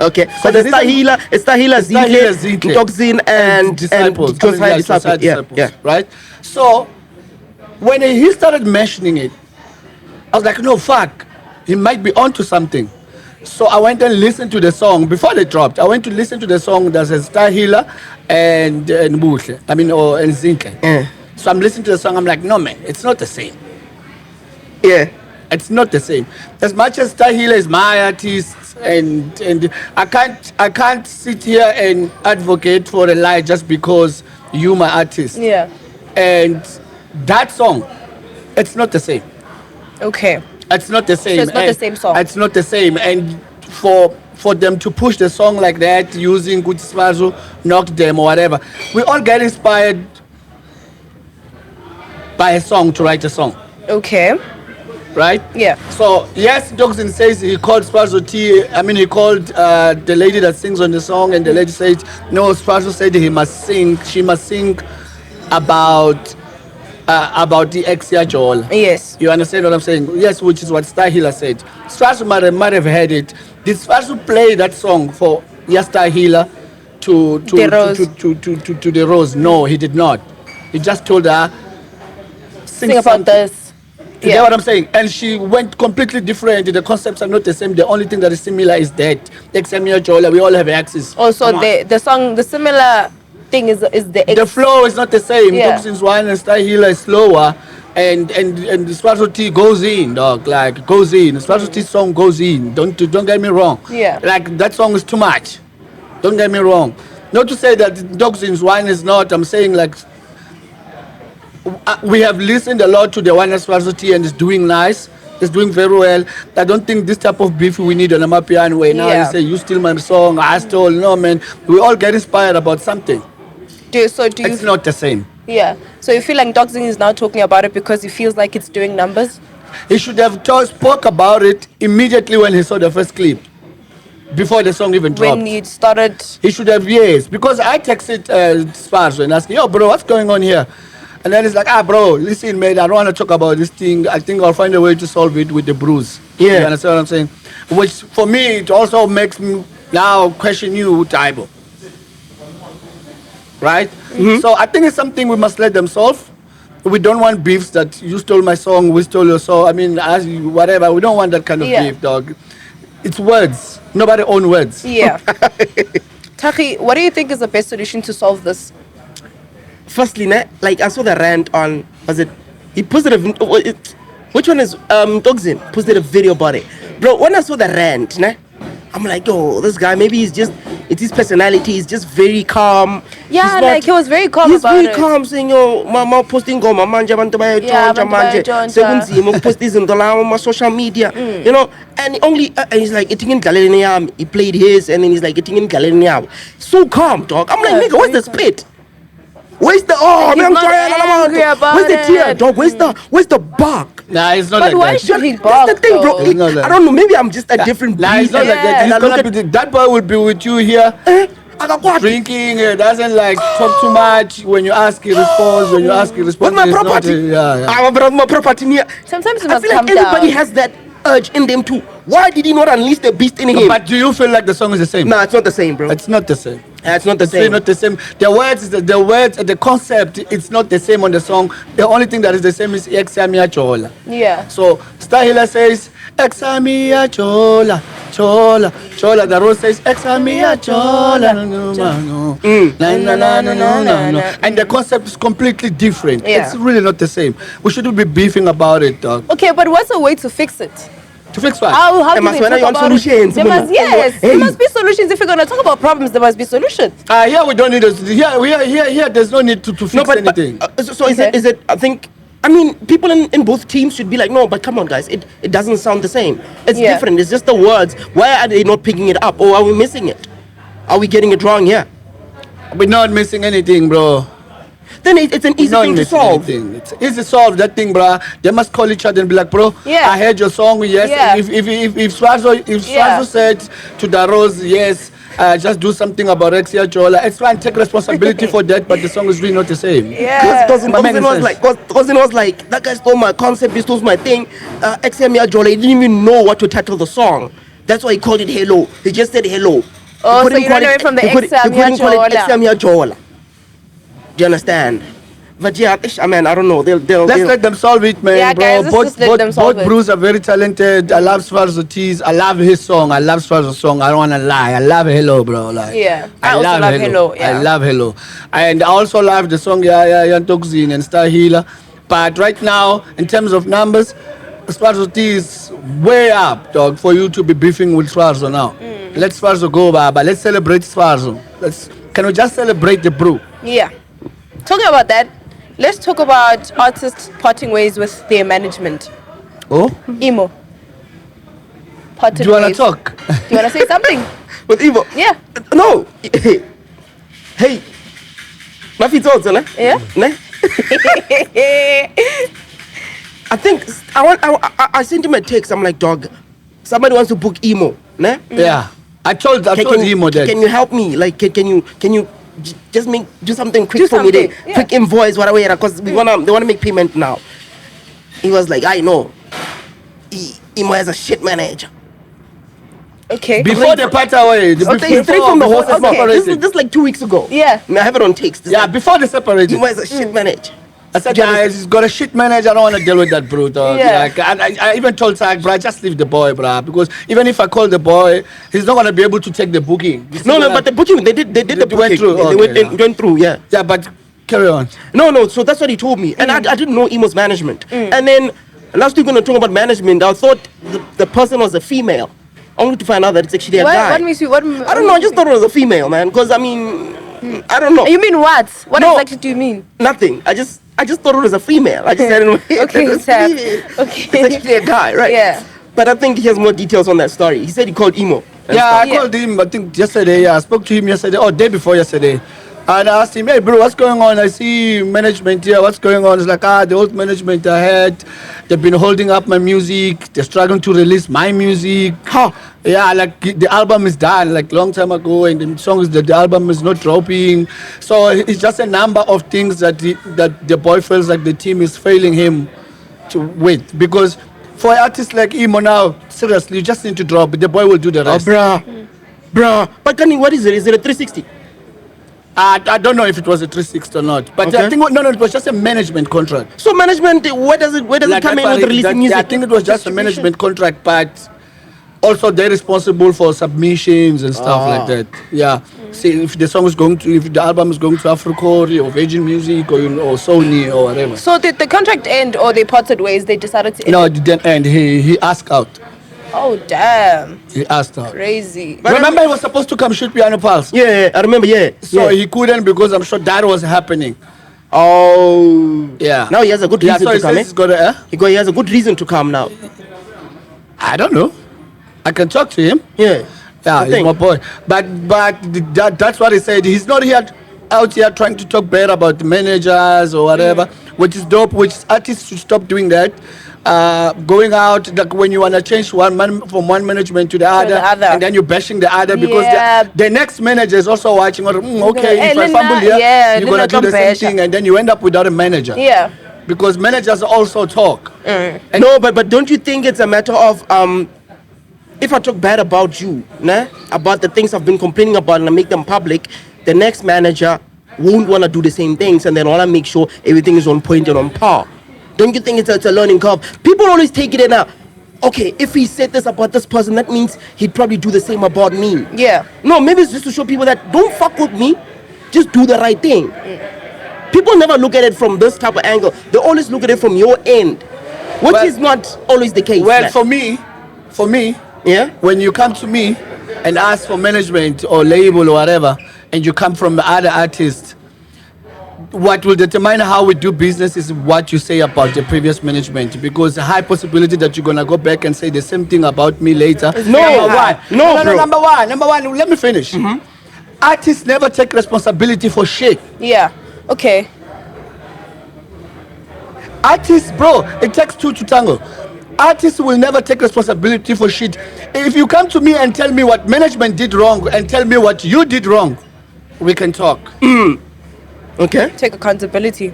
C: Okay. So
A: the
C: the Star
A: reason-
C: Healer,
A: Star Healer,
C: Zintle,
A: Zintle,
C: Ntokzin and
A: Disciples.
C: and Josiah
A: I mean, yeah,
C: Disciples.
A: Josiah
C: Yeah.
A: Disciples,
C: Yeah.
A: Right? So when he started mentioning it, I was like, no, fuck. He might be onto something. So I went and listened to the song before they dropped. I went to listen to the song that says Star Healer and Buhle. I mean, and Zintle.
C: Yeah.
A: So I'm listening to the song. I'm like, no, man, it's not the same.
C: Yeah.
A: It's not the same. As much as Star Healer is my artist, and I can't sit here and advocate for a lie just because you my artist.
B: Yeah.
A: And that song, it's not the same.
B: Okay.
A: It's not the same.
B: it's not the
A: And
B: same song.
A: It's not the same. And for them to push the song like that using Good Sfarzo, Knock Them or whatever, we all get inspired by a song to write a song,
B: Okay.
A: right?
B: Yeah.
A: So yes, Ntokzin says he called Sfarzo Rtee. I mean, he called the lady that sings on the song, and the lady said no. Sfarzo said he must sing. She must sing about the ex Joel.
B: Yes.
A: You understand what I'm saying? Yes, which is what Star Healer said. Sfarzo might have heard it. Did Sfarzo play that song for Star Healer to
B: The Rose.
A: to the Rose? No, he did not. He just told her
B: Sing about
A: something.
B: this.
A: You get what I'm saying? And she went completely different. The concepts are not the same. The only thing that is similar is that Xemia Jola, we all have axes.
B: Also,
A: Come on.
B: the song, the similar thing is the
A: The flow is not the same.
B: Yeah.
A: Ntokzin's one and Star Healer is slower, and the Sfarzo Rtee goes in, dog. Like goes in. Sfarzo Rtee song goes in. Don't get me wrong.
B: Yeah.
A: Like that song is too much. Don't get me wrong. Not to say that Ntokzin's one is not. I'm saying like we have listened a lot to the one as Sfarzo Rtee and it's doing nice. It's doing very well. I don't think this type of beef we need on Amapiano where now
B: Yeah.
A: you say you steal my song, I stole. No man, we all get inspired about something.
B: Do you
A: It's not the same.
B: Yeah. So you feel like Ntokzin is now talking about it because he feels like it's doing numbers?
A: He should have spoke about it immediately when he saw the first clip, before the song even dropped.
B: When he started.
A: He should have, yes, because I texted Sfarzo and asked, yo, bro, what's going on here? And then he's like, bro, listen, man, I don't want to talk about this thing. I think I'll find a way to solve it with the bruise.
C: Yeah.
A: You understand what I'm saying? Which, for me, it also makes me now question you, Taibo. Right?
C: Mm-hmm.
A: So I think it's something we must let them solve. We don't want beefs that you stole my song, we stole your song. I mean, whatever. We don't want that kind of
B: Yeah.
A: beef, dog. It's words. Nobody owns words.
B: Yeah. Taki, what do you think is the best solution to solve this?
C: Firstly, like I saw the rant on, was it? He posted which one is Ntokzin posted a video about it, bro. When I saw the rant, I'm like, yo, this guy, maybe it's his personality. He's just very calm.
B: Yeah, like he was very calm
C: He's
B: about
C: very
B: it.
C: calm, saying, yo, mama posting go, manje abantu
B: Yeah,
C: bayatshontsha
B: abantu
C: manje.
B: bayatshontsha.
C: Sekunzima post izinto la on social media, you know. And only and he's like, eating in Galileo. He played his, and then he's like, eating in Galileo. So calm, dog. I'm like, nigga, where's the spit? Where's the
B: He's not angry about
C: where's the tear,
B: it.
C: dog? Where's the bark?
A: Nah, it's not
B: But
A: like
B: why
A: that.
B: should he
C: That's
B: bark?
C: the thing, bro.
B: though?
A: It's not like
C: I don't know. Maybe I'm just a different breed.
A: Nah, it's not like that.
B: Yeah.
A: He's
C: And I'm
A: gonna
C: not-
A: be that boy will be with you here.
C: Akakwaphi.
A: Drinking, doesn't like talk too much. When you ask, he responds. When you ask, he
C: What's
A: responds.
C: my
A: It's not,
C: property?
A: yeah.
C: My property near.
B: Sometimes you
C: I
B: must
C: feel
B: calm
C: like everybody
B: down.
C: has that urge in them too. Why did he not unleash the beast in him?
A: But do you feel like the song is the same?
C: Nah, it's not the same, bro.
A: It's not the same.
C: It's not the
A: It's really
C: same.
A: not the same. The words, the concept, it's not the same on the song. The only thing that is the same is Examia Chola.
B: Yeah.
A: So Stahila says Examia Chola, Chola, Chola. The rose says Examia Chola, no, no, no. And the concept is completely different.
B: Yeah.
A: It's really not the same. We shouldn't be beefing about it, dog.
B: Okay, but what's a way to fix it?
A: To fix what?
B: How do
C: must
B: they
C: find
B: talk
C: out
B: about
C: solutions,
B: There must,
C: Mona.
B: yes,
C: Hey.
B: there must be solutions. If you're gonna talk about problems, there must be solutions.
A: Here we don't need us. Here. There's no need to fix
C: No, but
A: anything.
C: so is
B: Okay.
C: it? I think. I mean, people in both teams should be like, no, but come on, guys, it doesn't sound the same. It's
B: Yeah.
C: different. It's just the words. Why are they not picking it up, or are we missing it? Are we getting it wrong here?
A: We're not missing anything, bro.
C: Then it's an easy
A: Not
C: thing to
A: missing
C: solve.
A: anything. It's easy to solve that thing, bro. They must call each other and be like, bro,
B: Yeah.
A: I heard your song. Yes.
B: Yeah.
A: If Sfarzo
B: Yeah.
A: said to Daros, yes, just do something about Rexia Jola. It's fine, take responsibility for that, but the song is really not the same.
B: Yeah.
C: Because
A: But makes
C: was
A: sense.
C: like, Cousin was like, that guy stole my concept, he stole my thing. XMR Jola, he didn't even know what to title the song. That's why he called it Hello. He just said hello.
B: Oh,
C: He
B: so
C: couldn't
B: you
C: call
B: ran away from the
C: he couldn't call it
B: Jola.
C: XMR Jola. Do you understand? But yeah, I mean, I don't know. They'll
A: Let's let them solve it, man,
B: Yeah,
A: bro.
B: guys, let's just let them solve
A: both
B: it.
A: brews are very talented. I love Sfarzo Rtee. I love his song. I love Sfarzo's song. I don't wanna lie. I love Hello, bro. Like,
B: Yeah, I also love Hello, yeah.
A: I love Hello, and I also love the song Ntokzin and Sfarzo. But right now, in terms of numbers, Sfarzo Rtee is way up, dog. For you to be beefing with Sfarzo now. Let Sfarzo go, Baba. Let's celebrate Sfarzo. Can we just celebrate the brew?
B: Yeah. Talking about that, let's talk about artists parting ways with their management.
A: Oh,
B: Emo. Parted
A: do you wanna
B: ways.
A: talk?
B: Do you wanna say something?
C: With Evo.
B: Yeah.
C: No. Hey. Mafi thoughts, ne?
B: Yeah.
C: Ne? I think I sent him a text. I'm like, dog, somebody wants to book Emo, ne?
A: Yeah. I told him that.
C: Can you help me? Like, can you just do something quick
B: Do
C: for me?
B: something,
C: There,
B: yeah.
C: quick invoice, whatever. Because they wanna make payment now. He was like, I know. Emo has a shit manager.
B: Okay.
A: Before they part away,
C: Okay, straight from the horse's mouth.
B: Okay.
C: This is like 2 weeks ago.
B: Yeah.
C: I have it on text. It's
A: Yeah,
C: like,
A: before they separated.
C: Emo has a shit manager.
A: I said, guys, he's got a shit manager. I don't want to deal with that, bro. Dog.
B: Yeah.
A: Like, and I even told Zach, bro, just leave the boy, bro. Because even if I call the boy, he's not going to be able to take the booking. He's
C: No,
A: still
C: but the booking, they did the
A: They
C: booking.
A: went through,
C: They
A: okay,
C: went through, yeah.
A: Yeah, but carry on.
C: No, so that's what he told me. And I didn't know Emo's management. And then last week when we were talking about management, I thought the person was a female. Only to find out that it's actually a guy.
B: What makes you? What?
C: I don't know, I just thought it was a female, man. Because, I mean, I don't know.
B: You mean what? What
C: No.
B: exactly do you mean?
C: Nothing. I just thought it was a female. I just said,
B: Okay,
C: it's
B: Sab.
C: it's
B: Okay.
C: actually a guy, right?
B: Yeah.
C: But I think he has more details on that story. He said he called Emo. and
A: Yeah, I
C: stuff.
B: Yeah.
A: called him, I think yesterday. Yeah, I spoke to him yesterday, or day before yesterday. And I asked him, hey, bro, what's going on? I see management here. What's going on? It's like, the old management I had, they've been holding up my music. They're struggling to release my music.
C: Huh.
A: Yeah, like the album is done like long time ago, and the song is that the album is not dropping. So it's just a number of things that the boy feels like the team is failing him with. Because for an artist like Emo now, seriously, you just need to drop. The boy will do the
C: Oh,
A: rest.
C: bruh. But Kani, what is it? Is it a 360?
A: I don't know if it was a 360 or not, but I
C: Okay.
A: think no, it was just a management contract.
C: So management, where does it
A: Like
C: come in
A: that
C: with
A: part-
C: releasing
A: that-
C: music?
A: I think it was just a management contract, but also they're responsible for submissions and stuff like that. Yeah. See, if the song is going to, if the album is going to Africa or Virgin Music or or Sony or whatever.
B: So did the contract end or they parted ways? They decided to end.
A: No, it didn't end. He asked out.
B: Oh damn!
A: He asked out.
B: Crazy.
A: Remember, he was supposed to come shoot Piano Pulse.
C: Yeah, I remember, yeah.
A: So
C: yeah.
A: he couldn't because I'm sure that was happening.
C: Oh.
A: Yeah.
C: Now he has a good
A: Yeah,
C: reason
A: so
C: to
A: he
C: come,
A: says
C: eh?
A: he's got a.
C: He has a good reason to come now.
A: I don't know. I can talk to him.
C: Yeah.
A: Yeah,
C: I
A: he's
C: think.
A: my boy. But that's what he said. He's not here out here trying to talk bad about the managers or whatever, which is dope, which artists should stop doing that. going out, like when you want to change from one management to the other, and then you're bashing the other because the next manager is also watching. Okay, if I fumble here, you're gonna do the same thing, and then you end up without a manager.
B: Yeah.
A: Because managers also talk.
C: No, but don't you think it's a matter of if I talk bad about you, nah, about the things I've been complaining about and I make them public, the next manager won't want to do the same things and then want to make sure everything is on point and on par. Don't you think it's a learning curve? People always take it in okay, if he said this about this person, that means he'd probably do the same about me.
B: Yeah.
C: No, maybe it's just to show people that don't fuck with me, just do the right thing. People never look at it from this type of angle. They always look at it from your end, which is not always the case.
A: Well, for me,
C: yeah,
A: when you come to me and ask for management or label or whatever, and you come from the other artists, what will determine how we do business is what you say about the previous management, because the high possibility that you're gonna go back and say the same thing about me later.
C: No,
A: number one, let me finish. Artists never take responsibility for shit.
B: Yeah. Okay.
A: Artists, bro, it takes two to tango. Artists will never take responsibility for shit. If you come to me and tell me what management did wrong and tell me what you did wrong, we can talk.
C: Okay.
B: Take accountability.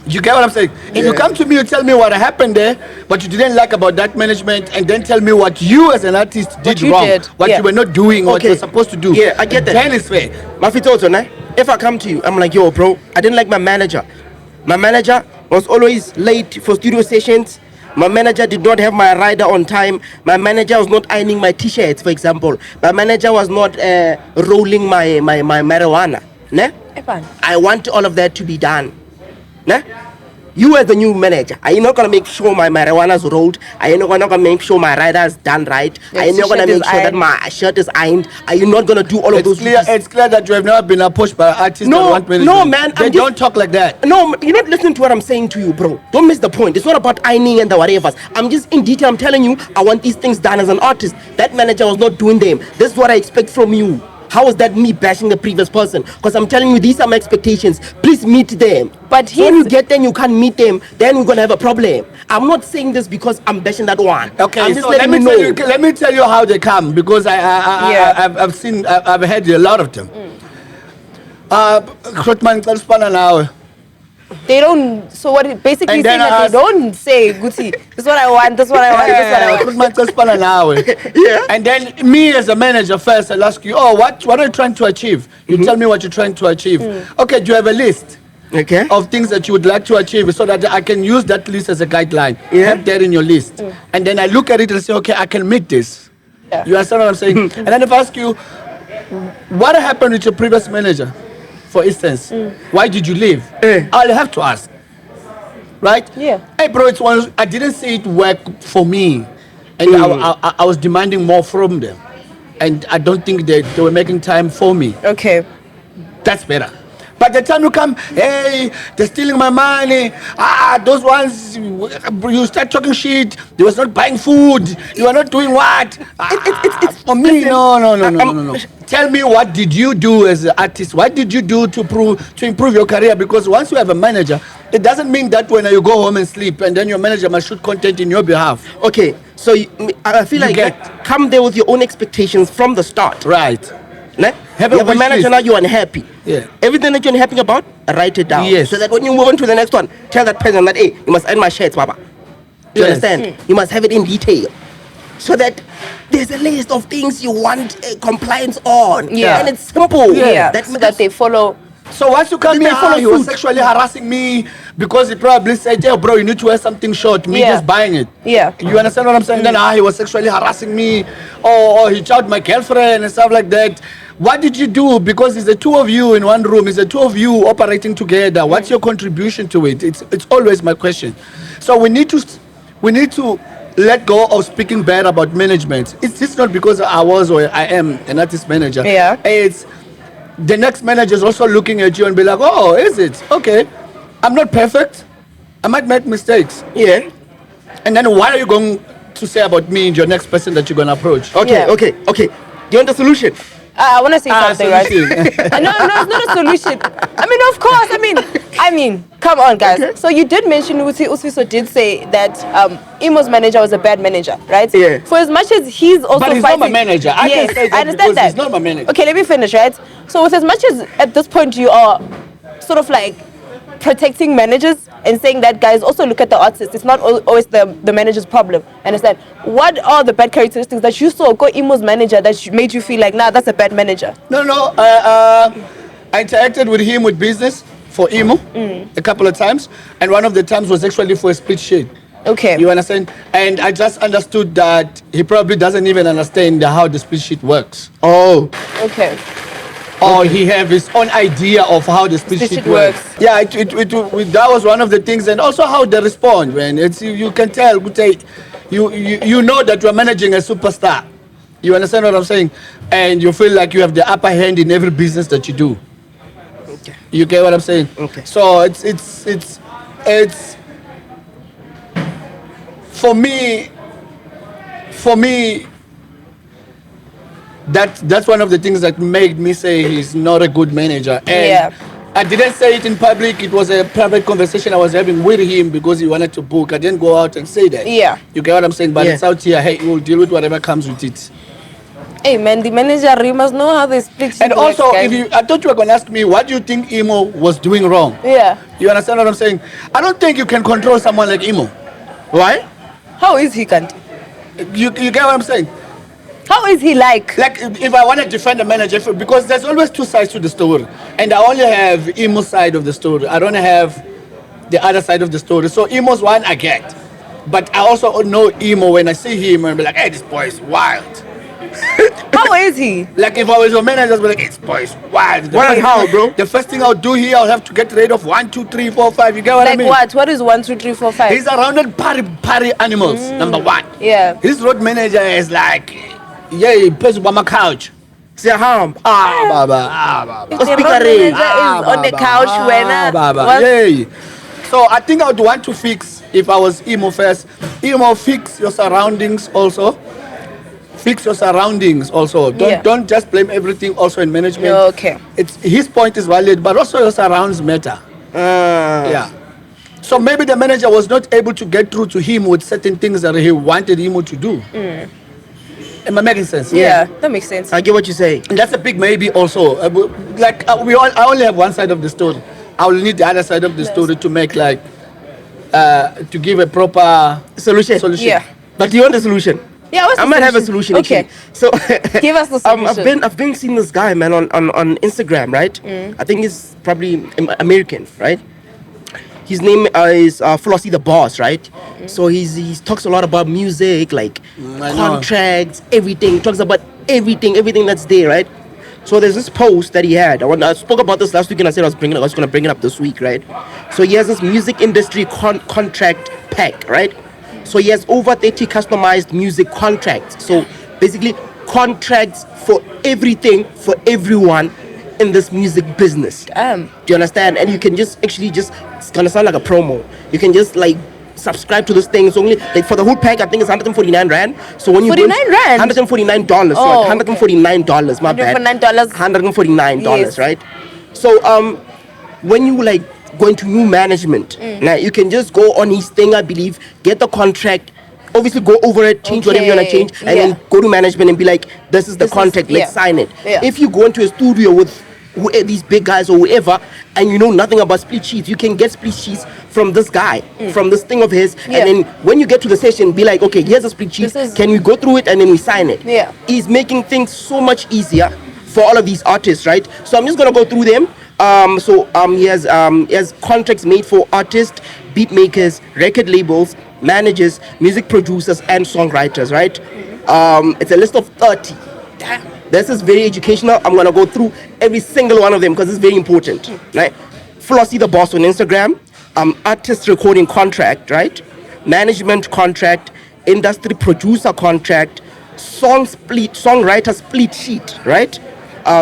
A: You get what I'm saying? If you come to me and tell me what happened there, what you didn't like about that management, and then tell me what you as an artist did wrong, what you were not doing, what you were supposed to do.
C: Yeah, I get that.
A: Then it's fair.
C: If I come to you, I'm like, yo, bro, I didn't like my manager. My manager was always late for studio sessions. My manager did not have my rider on time. My manager was not ironing my t-shirts, for example. My manager was not rolling my marijuana. Ne? I want all of that to be done. Ne? You as the new manager, are you not going to make sure my marijuana's rolled? Are you not going to make sure my rider's done right? Are you not going to make sure that my shirt is ironed? Are you not going to do all of those things?
A: It's clear that you have never been approached by artists that want management.
C: No, man.
A: They don't talk like that.
C: No, you're not listening to what I'm saying to you, bro. Don't miss the point. It's not about ironing and the whatever. I'm just in detail. I'm telling you, I want these things done as an artist. That manager was not doing them. This is what I expect from you. How is that me bashing the previous person? Because I'm telling you, these are my expectations. Please meet them. But when you get them, you can't meet them, then we're going to have a problem. I'm not saying this because I'm bashing that one.
A: Okay,
C: I'm just
A: so
C: letting
A: let me tell you how they come, because I've heard a lot of them.
B: They don't. So what it basically saying that they don't say, Guti, this is what I want, this is what I want, this is what I want.
C: Yeah.
A: And then me as a manager first, I'll ask you, what are you trying to achieve? You tell me what you're trying to achieve. Okay, do you have a list of things that you would like to achieve so that I can use that list as a guideline? Have that in your list. And then I look at it and say, okay, I can meet this.
B: Yeah.
A: You understand what I'm saying? And then if I ask you, what happened with your previous manager? For instance, why did you leave? I'll have to ask, right?
B: Yeah.
A: Hey, bro, I didn't see it work for me, and I was demanding more from them, and I don't think they were making time for me.
B: Okay.
A: That's better. By the time you come, hey, they're stealing my money. Those ones, you start talking shit. They was not buying food. You are not doing what? It's for me. No. Tell me, what did you do as an artist? What did you do to improve your career? Because once you have a manager, it doesn't mean that when you go home and sleep, and then your manager must shoot content in your behalf.
C: Okay, so I feel like come there with your own expectations from the start.
A: Right.
C: Have a manager now, you're unhappy.
A: Yeah.
C: Everything that you're unhappy about, write it down.
A: Yes.
C: So that when you move on to the next one, tell that person that, hey, you must iron my shirts, Baba. Do you understand? You must have it in detail. So that there's a list of things you want compliance on.
B: Yeah.
C: And it's simple.
B: Yeah. So that they follow.
A: So once you come here, he was sexually harassing me because he probably said, hey, bro, you need to wear something short. Me just buying it.
B: Yeah.
A: You understand what I'm saying? Then he was sexually harassing me, or he choked my girlfriend and stuff like that. What did you do? Because it's the two of you in one room. It's the two of you operating together. What's your contribution to it? It's always my question. So we need to let go of speaking bad about management. It's not because I was or I am an artist manager.
B: Yeah.
A: It's the next manager is also looking at you and be like, oh, is it? Okay. I'm not perfect. I might make mistakes.
C: Yeah.
A: And then what are you going to say about me and your next person that you're going to approach?
C: Okay. Do you want the solution?
B: I want to say something, right? No, it's not a solution. I mean, of course. I mean, I mean, come on, guys. Okay. So you did mention Usiso did say that Imo's manager was a bad manager, right?
C: Yeah.
B: For as much as he's also
A: but he's
B: fighting,
A: not my manager. I can say that
B: I understand that.
A: He's not my manager.
B: Okay, let me finish, right? So with as much as at this point you are sort of like protecting managers and saying that, guys, also look at the artist. It's not always the manager's problem. Understand? What are the bad characteristics that you saw go Imo's manager that made you feel like, nah, that's a bad manager?
A: No. I interacted with him with business for Imo a couple of times, and one of the times was actually for a split sheet.
B: Okay.
A: You understand? And I just understood that he probably doesn't even understand how the split sheet works.
C: Oh.
B: Okay.
A: Or he have his own idea of how the split sheet works. Yeah, that was one of the things, and also how they respond. When it's you can tell, you know that you're managing a superstar. You understand what I'm saying? And you feel like you have the upper hand in every business that you do.
C: Okay.
A: You get what I'm saying?
C: Okay.
A: So it's for me. That's one of the things that made me say he's not a good manager. And I didn't say it in public. It was a private conversation I was having with him because he wanted to book. I didn't go out and say that.
B: Yeah.
A: You get what I'm saying? But it's out here. Hey, we'll deal with whatever comes with it.
B: Hey man, the manager, you must know how they split.
A: And also, I thought you were going to ask me, what do you think Imo was doing wrong?
B: Yeah.
A: You understand what I'm saying? I don't think you can control someone like Imo. Why?
B: How is he, Kanti?
A: You get what I'm saying?
B: How is he like?
A: Like, if I want to defend a manager, because there's always two sides to the story. And I only have Imo's side of the story. I don't have the other side of the story. So Imo's one I get. But I also know Imo when I see him and be like, hey, this boy is wild.
B: How is he?
A: Like, if I was your manager, I'd be like, hey, this boy is wild.
C: How, bro?
A: The first thing I'll do here, I'll have to get rid of 1, 2, 3, 4, 5. You get what I mean?
B: Like what? What is 1, 2, 3, 4, 5?
A: He's surrounded party animals, number one.
B: Yeah.
A: His road manager is like, yeah, he plays on my couch.
C: Say harm.
A: Baba.
B: If the road manager is on the couch when
A: yeah. So I think I would want to fix, if I was Imo first, Imo, fix your surroundings also. Fix your surroundings also. Don't just blame everything also in management.
B: Okay.
A: It's his point is valid, but also your surrounds matter. Yeah. So maybe the manager was not able to get through to him with certain things that he wanted him to do. Am I making sense?
B: Yeah, that makes sense.
C: I get what you say.
A: And that's a big maybe also. I only have one side of the story. I will need the other side of the story to make to give a proper
C: solution.
B: Yeah.
C: But do you want the solution?
B: Yeah, what's the
C: I might
B: solution?
C: have a solution.
B: Okay.
C: Actually. So
B: give us the solution.
C: I've been seeing this guy, man, on Instagram, right? I think he's probably American, right? His name is Flossie the Boss, right? So he talks a lot about music, like contracts, everything. He talks about everything that's there, right? So there's this post that he had. I spoke about this last week, and I said I was going to bring it up this week, right? So he has this music industry contract pack, right? So he has over 30 customized music contracts. So basically, contracts for everything for everyone in this music business. Do you understand? And you can just it's gonna sound like a promo. You can just like subscribe to this thing. It's only like for the whole pack, I think it's 149 rand. So when you go $149,
B: oh,
C: so $149, my bad. $149, right? So when you like go into new management, now you can just go on his thing, I believe, get the contract, obviously go over it, change whatever you want to change, and then go to management and be like, this is the contract, let's sign it. If you go into a studio with these big guys or whoever, and you know nothing about split sheets, you can get split sheets from this guy, from this thing of his, and then when you get to the session, be like, okay, here's a split sheet, can we go through it, and then we sign it. He's making things so much easier for all of these artists, right? So I'm just gonna go through them. He has contracts made for artists, beat makers, record labels, managers, music producers, and songwriters, right? It's a list of 30. This is very educational. I'm gonna go through every single one of them because it's very important, right? Flossie the Boss on Instagram, artist recording contract, right? Management contract, industry producer contract, songwriter split sheet, right?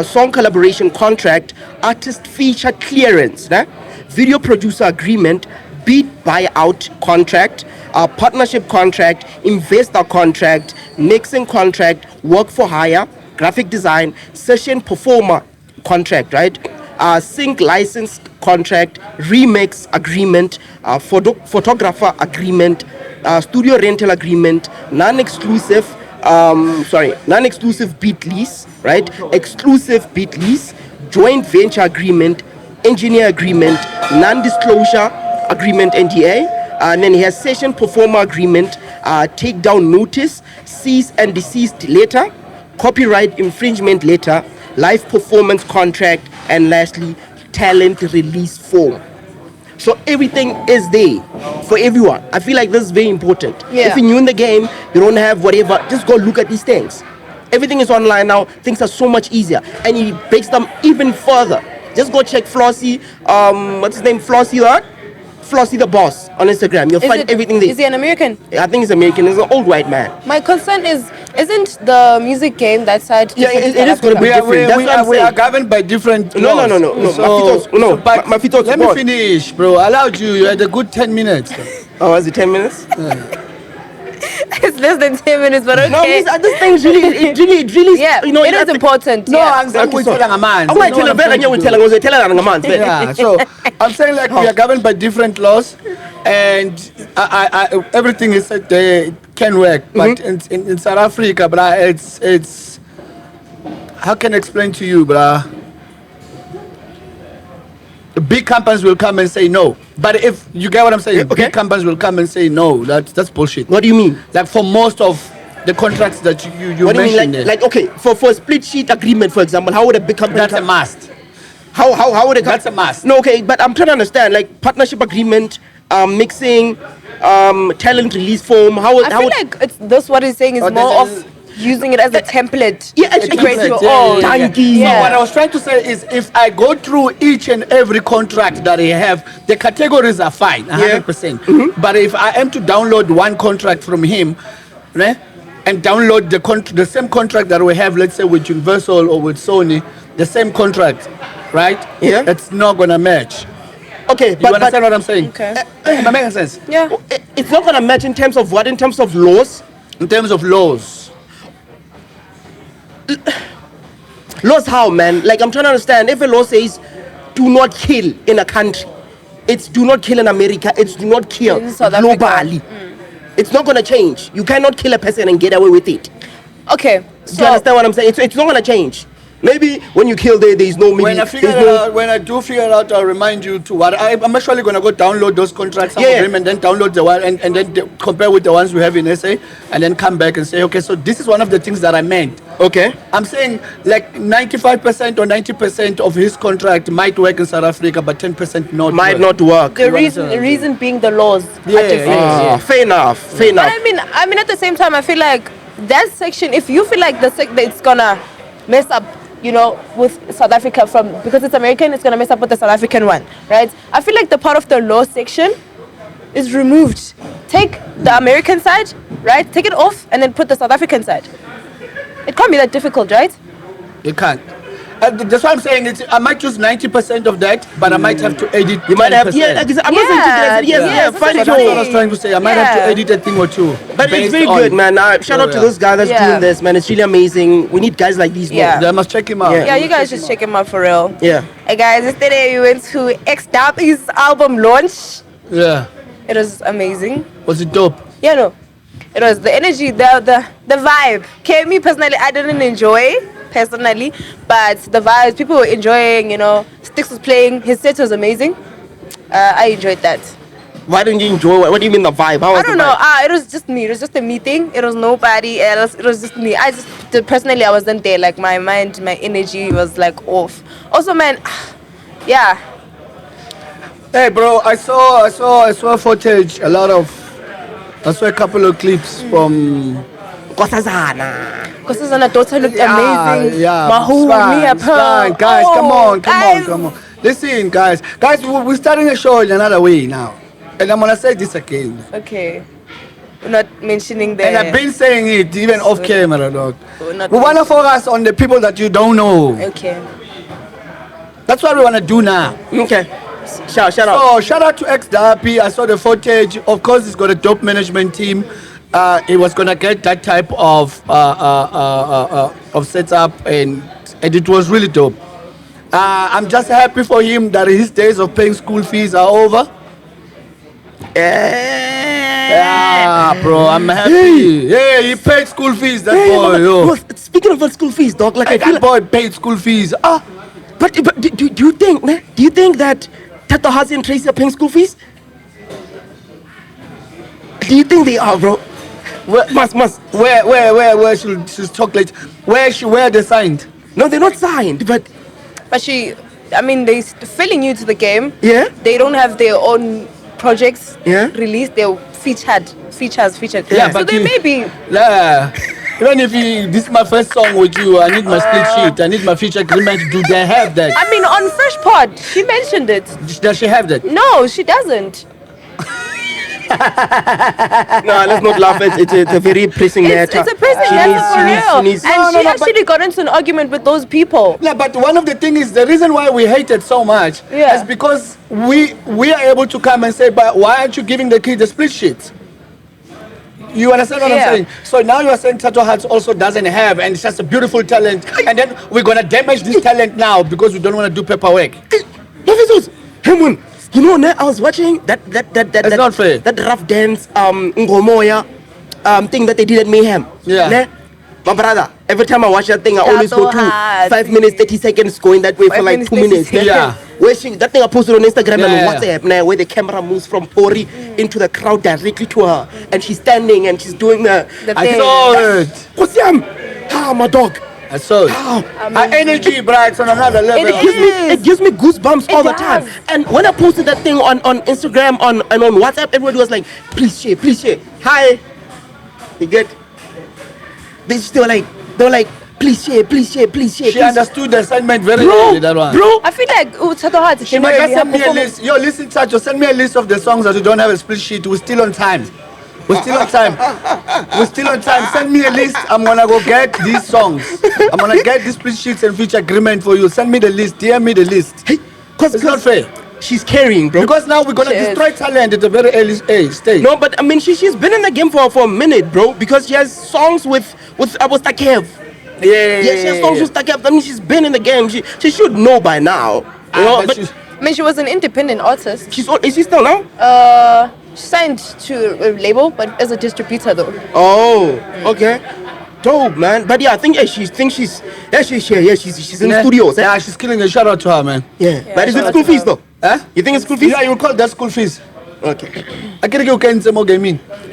C: Song collaboration contract, artist feature clearance, né? Video producer agreement, beat buyout contract, partnership contract, investor contract, mixing contract, work for hire, graphic design, session performer contract, right? sync license contract, remix agreement, photographer agreement, studio rental agreement, non-exclusive beat lease, right? Exclusive beat lease, joint venture agreement, engineer agreement, non-disclosure agreement, NDA, and then he has session performer agreement, takedown notice, cease and desist letter, copyright infringement letter, live performance contract, and lastly, talent release form. So everything is there for everyone. I feel like this is very important.
B: Yeah.
C: If you're new in the game, you don't have whatever, just go look at these things. Everything is online now. Things are so much easier, and he breaks them even further. Just go check Flossie. What's his name? Flossie the boss on Instagram. You'll find everything there.
B: Is he an American?
C: I think he's American. He's an old white man.
B: My concern isn't the music game that side?
C: Yeah, it is going to be different.
A: We are governed by different laws.
C: No. My feet
A: let me finish, bro. I allowed you. You had a good 10 minutes.
C: Oh, was it 10 minutes?
B: It's less than 10 minutes, but okay.
C: No, this thing's really,
B: yeah,
C: you know,
B: it is important.
A: No,
B: yeah.
A: I'm saying we're telling a man.
C: Yeah,
A: so I'm saying like we are governed by different laws, and I everything is said there can work, but in South Africa, bruh, it's how can I explain to you, bruh? Big companies will come and say no, but if you get what I'm saying,
C: okay.
A: Big companies will come and say no. That's bullshit.
C: What do you mean?
A: Like for most of the contracts that you
C: what
A: mentioned,
C: do you mean? Like okay, for a split sheet agreement, for example, how would a big company?
A: That's a must.
C: How would it?
A: That's a must.
C: No, okay, but I'm trying to understand, like partnership agreement, mixing, talent release form.
B: I feel like it's this. What he's saying is more of using it as a template.
C: Yeah,
B: to create your
C: own.
A: So what I was trying to say is, if I go through each and every contract that I have, the categories are fine, 100%. But if I am to download one contract from him, right, and download the same contract that we have, let's say with Universal or with Sony, the same contract, right?
C: Yeah.
A: It's not gonna match.
C: Okay,
A: You understand what I'm saying?
B: Okay.
A: Am I making sense?
B: Yeah.
C: It's not gonna match in terms of what? In terms of laws?
A: In terms of laws.
C: Laws how, man? Like I'm trying to understand. If a law says do not kill in a country, it's do not kill in America, it's do not kill
B: In South
C: globally. It's not gonna change. You cannot kill a person and get away with it.
B: Okay.
C: Do you understand what I'm saying? It's not gonna change. Maybe when you kill there's no
A: When I do figure it out, I'll remind you to what I'm actually gonna go download those contracts, some of them, and then download the one and then compare with the ones we have in SA, and then come back and say, okay, so this is one of the things that I meant.
C: Okay.
A: I'm saying like 95% or 90% of his contract might work in South Africa, but 10%
C: might not work.
B: The reason being the laws are different.
C: Fair enough.
B: But I mean, at the same time, I feel like that section. If you feel like that it's gonna mess up, you know, with South Africa because it's American, it's gonna mess up with the South African one, right? I feel like the part of the law section is removed. Take the American side, right? Take it off and then put the South African side. It can't be that difficult, right?
A: It can't. That's why I'm saying I might choose 90% of that, but I might have to edit.
C: You might have,
A: fine.
B: That's what
A: I was trying to say. I might have to edit a thing or two.
C: But it's very good, man. Shout out to this guy that's doing this, man. It's really amazing. We need guys like these.
B: Yeah.
A: I must check him out.
B: Yeah, you guys should check him out for real.
C: Yeah.
B: Hey guys, yesterday we went to XDUPPY's album launch.
A: Yeah.
B: It was amazing.
A: Was it dope?
B: Yeah, no. It was the energy, the vibe. Okay, me personally, I didn't enjoy personally, but the vibes, people were enjoying, you know. Sticks was playing, his set was amazing. I enjoyed that.
C: Why didn't you enjoy it? What do you mean the vibe? How was
B: I don't know. It was just me. It was just a meeting. It was nobody else. It was just me. Personally, I wasn't there. Like my mind, my energy was like off. Also, man, yeah.
A: Hey, bro, I saw footage. I saw a couple of clips from
C: Nkosazana
B: daughter looked amazing.
A: Yeah.
B: Mahu, Mia Pearl.
A: Guys,
B: Oh,
A: come on. Listen, guys, we're starting a show in another way now, and I'm gonna say this again.
B: Okay. We're not mentioning the.
A: And I've been saying it even off camera, dog.
B: We're
A: We wanna focus on the people that you don't know.
B: Okay.
A: That's what we wanna do now.
C: Okay. Shout out.
A: So shout out to XDUPPY. I saw the footage. Of course, he's got a dope management team. He was gonna get that type of setup, and it was really dope. I'm just happy for him that his days of paying school fees are over. Yeah, bro, I'm happy. Yeah, he paid school fees, that boy. Yo.
C: Speaking of school fees, dog, like I feel
A: That boy paid school fees.
C: But do you think, man? Do you think that Tato Hazi and Tracy are paying school fees? Do you think they are, bro?
A: Where should talk later? Where they signed?
C: No, they're not signed, but
B: they're fairly new to the game.
C: Yeah.
B: They don't have their own projects released. They're featured.
C: Yeah,
B: so
C: but
B: they may be.
A: Even if this is my first song with you, I need my split sheet, I need my feature agreement. Do they have that?
B: On Fresh Pod, she mentioned it.
A: Does she have that?
B: No, she doesn't.
C: no, let's not laugh. It's a very pressing matter.
B: It's a pressing matter for real.
C: She
B: actually got into an argument with those people.
A: Yeah, but one of the things is the reason why we hate it so much is because we are able to come and say, but why aren't you giving the kids a split sheet? You understand what I'm saying? So now you are saying Tato Hearts also doesn't have, and it's just a beautiful talent, and then we're gonna damage this talent now because we don't want to do paperwork.
C: You know, I was watching that
A: not fair.
C: That rough dance Ngomoya thing that they did at Mayhem.
A: Yeah.
C: My brother, every time I watch that thing, I always go to 5 minutes, 30 seconds, going that way for like 2 minutes.
A: Yeah.
C: Where that thing I posted on Instagram and WhatsApp now, where the camera moves from Pori into the crowd directly to her, and she's standing and she's doing the
A: I saw it.
C: What's my dog.
A: I saw it. Our energy, bro, it's on another level.
C: It gives me goosebumps all the time. And when I posted that thing on Instagram and on WhatsApp, everybody was like, please share. Hi. You get? They were like, please share.
A: She understood the assignment very well, that one.
C: Bro,
B: I feel like Tato Hearts.
A: She might just send me a list. Yo, listen, Tato, send me a list of the songs that you don't have a split sheet. We're still on time. Send me a list. I'm gonna go get these songs. I'm gonna get these split sheets and feature agreement for you. Send me the list. DM me the list.
C: Hey,
A: it's not fair.
C: She's carrying, bro.
A: Because now we're gonna destroy talent at a very early stage.
C: No, but she's been in the game for a minute, bro. Because she has songs with Abu Stakev.
A: Yeah,
C: she has songs with Stakev. She's been in the game. She should know by now.
B: She was an independent artist.
C: Is she still now?
B: She signed to a label, but as a distributor though.
C: Oh, okay. Dope, man. But yeah, I think she's in the studios.
A: Yeah, she's killing a shout out to her, man.
C: Yeah. But is it school fees though?
A: Huh?
C: You think it's school fees?
A: Yeah, you call that school fees.
C: Okay.
A: I can't go some more gaming. But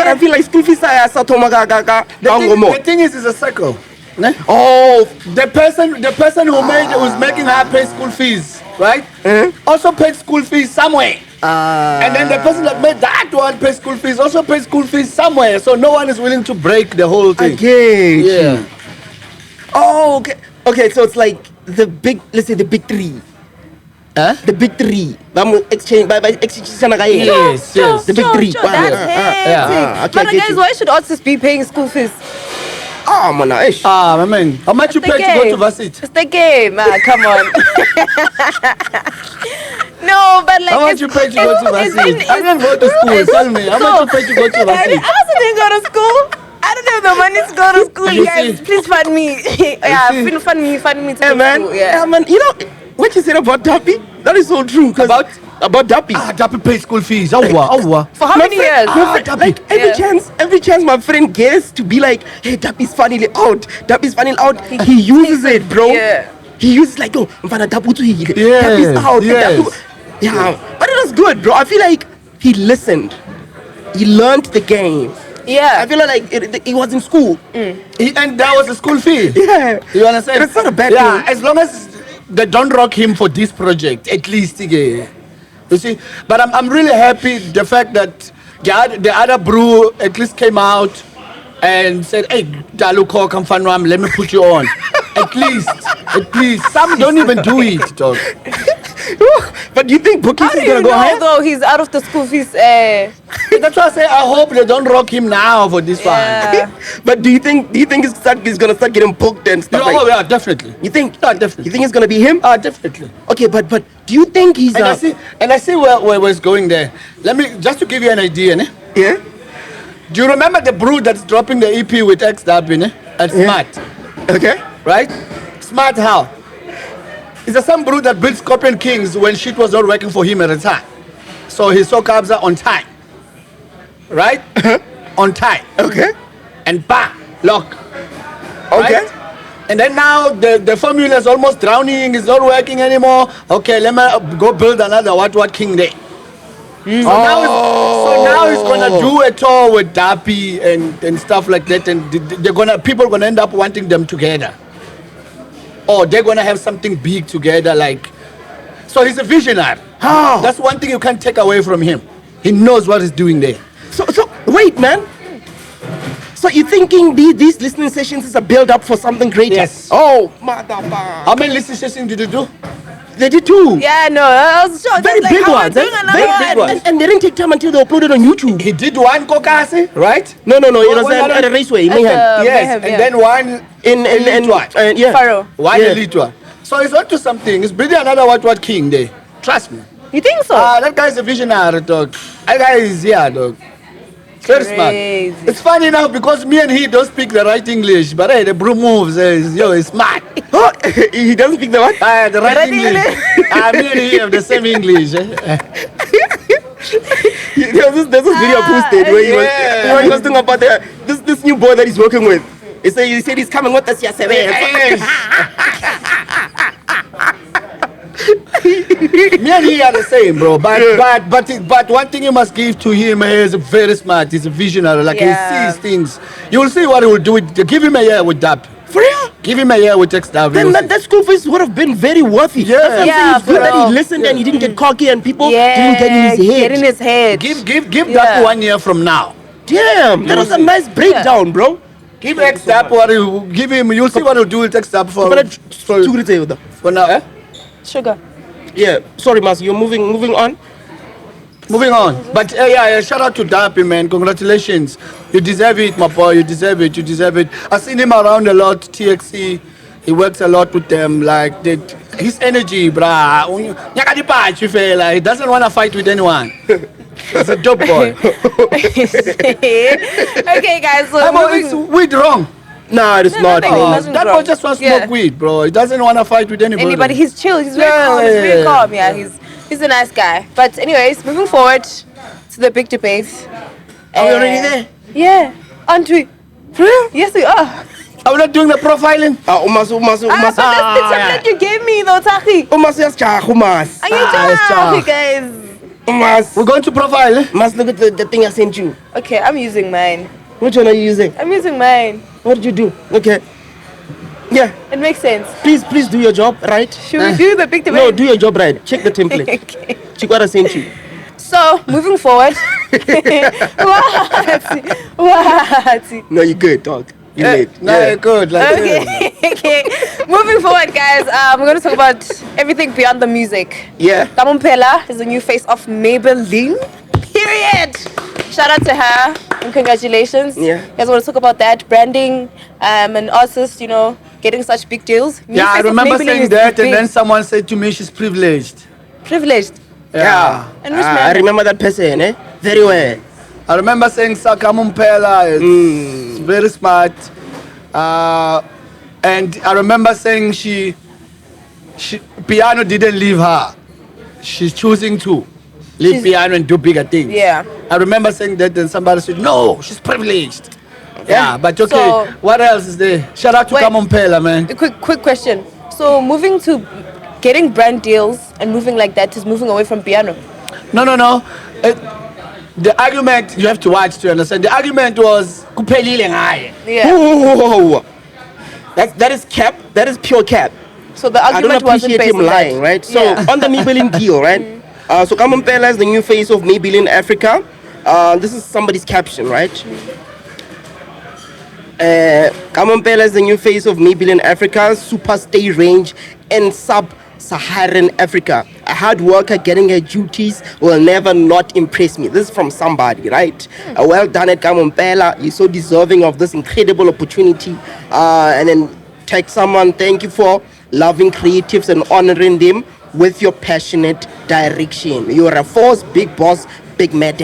C: I feel like school fees are
A: the thing is, it's a cycle.
C: Oh,
A: the person who's making her pay school fees, right? Also paid school fees somewhere. And then the person that made that one pay school fees also paid school fees somewhere. So no one is willing to break the whole thing.
C: Okay.
A: Yeah.
C: Oh, okay. Okay, so it's like the big three.
A: Huh?
C: The big three. Exchange.
A: Yes.
C: The big three.
B: But guys, why should artists be paying school fees?
C: Oh, man.
A: My man. How much you pay to go to Vasit?
B: It's the game. Come on. No, but like.
A: How much you pay to go to Vasit? I didn't go to school. Tell me. How much you pay to go to Vasit?
B: I also didn't go to school. I don't have the money to go to school, you guys.
A: See?
B: Please fund me. Fund me to go to school.
C: Yeah, man. You know what you said about Duppy? That is so true.
A: About
C: Duppy.
A: Duppy paid school fees.
B: For how many years?
C: Like every chance my friend gets to be like, hey, Duppy's finally out. He uses it, bro.
B: Yeah.
C: He uses like, oh, Duppy's out.
A: Yes.
C: Yeah, but it was good, bro. I feel like he listened. He learned the game.
B: Yeah.
C: I feel like he was in school.
A: And that was a school fee.
C: Yeah.
A: You understand?
C: It's not a bad
A: thing.
C: thing.
A: As long as they don't rock him for this project, at least. You see? But I'm really happy the fact that the other brew at least came out and said, hey, Daluko, come Fanwam, let me put you on. At least. Some don't even do it, dog.
C: But do you think Bookie's is gonna go higher?
B: Though he's out of the school fees.
A: That's why I say I hope they don't rock him now for this one.
C: But do you think he's gonna start getting booked and stuff?
A: Yeah, definitely.
C: You think?
A: Yeah, definitely.
C: You think it's gonna be him?
A: Definitely.
C: Okay, but do you think he's?
A: I see where it's going there. Let me just to give you an idea, ne?
C: Yeah.
A: Do you remember the brew that's dropping the EP with XDUPPY, ne? and smart.
C: Okay.
A: Right? Smart how? It's the same bro that built Scorpion Kings when shit was not working for him at the time. So he saw Kabza on time. Right? On time.
C: Okay.
A: And bam, lock.
C: Okay.
A: Right? And then now the formula is almost drowning, it's not working anymore. Okay, let me go build another what king day. So now he's gonna do a tour with Duppy and stuff like that, and people are gonna end up wanting them together. Or they're gonna have something big together, like. So he's a visionary.
C: How?
A: That's one thing you can't take away from him. He knows what he's doing there.
C: So wait, man. So you're thinking these listening sessions is a build up for something greater?
A: Yes.
C: Oh, motherfucker.
A: How many listening sessions did you do?
C: They did too.
B: Yeah, no, I was shocked.
C: Very
B: Like,
C: big
B: how am I
C: ones.
B: doing another
A: Very
B: one?
A: big ones.
C: And they didn't take time until they uploaded on YouTube.
A: He did one Kokasi, right?
C: No. It was
A: one
C: at a raceway in
B: At
C: Mayhem.
B: the-
A: Yes,
B: Mayhem,
A: and
B: yeah.
A: then one
C: In
A: elite one.
C: yeah.
B: Faro.
A: One
C: Yeah.
A: elite one. So he's on to something. He's building another what king there. Trust me.
B: You think so?
A: That guy's a visionary, dog. That guy is here, dog. Very smart.
B: Crazy.
A: It's funny now because me and he don't speak the right English, but hey, the bro moves. He's smart.
C: Oh, he doesn't speak the what?
A: The right
B: right
A: English. Me and he have the same English.
C: There's this video posted where
A: yeah.
C: he was talking about this new boy that he's working with. He said he's coming with us yesterday.
A: Me and he are the same, bro. But one thing you must give to him, he's very smart. He's a visionary. Like
B: Yeah.
A: he sees things. You will see what he will do. Give him a year with DAP.
C: For real?
A: Give him a year with XDUPPY.
C: Then that school fees would have been very worthy.
A: Yeah.
C: That's what I'm saying.
B: Yeah,
C: It's good that
B: bro.
C: he listened and he didn't get cocky and people
B: Yeah,
C: didn't get in his head.
B: Get in his head.
A: Give
B: Yeah.
A: that 1 year from now.
C: Damn, that was a nice breakdown, bro.
A: Give XDUPPY what he'll give him. You'll see what he'll do with XDUPPY for now. Eh?
B: Sugar.
C: Yeah, sorry, Mas, you're moving on.
A: Moving on. But yeah, shout out to Duppy, man. Congratulations. You deserve it, my boy. You deserve it. I've seen him around a lot, TXC. He works a lot with them. Like, his energy, brah. He doesn't want to fight with anyone. He's a dope boy.
B: Okay, guys. So
A: It's weed wrong.
C: Nah, it's
B: No,
C: not.
B: nothing.
C: man.
B: Nothing
A: That
B: wrong.
A: boy just wants to
B: Yeah.
A: smoke weed, bro. He doesn't want to fight with anybody.
B: anybody, he's chill. He's very
A: Yeah,
B: calm. He's very
A: yeah.
B: calm. Yeah, he's a nice guy. But anyways, moving forward to the big debate.
C: Are we already there?
B: Yeah, aren't we?
C: For real?
B: Yes, we are.
A: Are we not doing the profiling?
C: Umas.
B: But that's the template you gave me, though, Taki.
C: Umas, yes, Umas.
B: Are you
A: it's
B: doing, guys?
C: Umas.
A: We're going to profile, eh?
C: Mas, look at the thing I sent you.
B: Okay, I'm using mine.
C: Which one are you using?
B: I'm using mine.
C: What did you do? Okay. Yeah,
B: It makes sense.
C: please do your job right.
B: Should we do the big debate?
C: No, do your job right. Check the template.
B: Okay.
C: Check what I sent you.
B: So, moving forward. What?
C: No, you're good, dog. You late.
A: No, good. Like,
B: Okay. Okay. Moving forward, guys, we're going to talk about everything beyond the music.
C: Yeah.
B: Kamompela is the new face of Maybelline. Period. Shout out to her and congratulations.
C: Yeah.
B: You guys want to talk about that branding, an artist, getting such big deals. New
A: Yeah, I
B: face of
A: remember
B: Maybelline
A: saying
B: is
A: that,
B: big.
A: and then someone said to me she's privileged.
B: Privileged.
C: Yeah.
B: And which
C: I
B: man?
C: remember that person, eh? Very well.
A: I remember saying Sakamumpela is very smart. And I remember saying she piano didn't leave her. She's choosing to leave piano and do bigger things.
B: Yeah.
A: I remember saying that, and somebody said, no, she's privileged. Yeah, but okay,
B: So-
A: what else is there? Shout out to
B: Wait.
A: Kamumpela, man.
B: A quick question. So moving to getting brand deals and moving like that is moving away from piano.
A: No. The argument, you have to watch to understand. The argument was, kuphelile ngaye.
B: Yeah.
C: Whoa. That is cap. That is pure cap.
B: So the
C: I don't
B: argument wasn't
C: appreciate
B: based
C: him
B: on
C: lying,
B: that.
C: right? So
B: Yeah.
C: on the Maybelline deal, right? So Kamompela is the new face of Maybelline Africa. This is somebody's caption, right? Kamompela is the new face of Maybelline Africa, super stay range in sub-Saharan Africa. A hard worker getting her duties will never not impress me. This is from somebody, right? Well done at Kamompela. You're so deserving of this incredible opportunity. And then tag someone, thank you for loving creatives and honoring them with your passionate direction. You're a force, big boss, big man.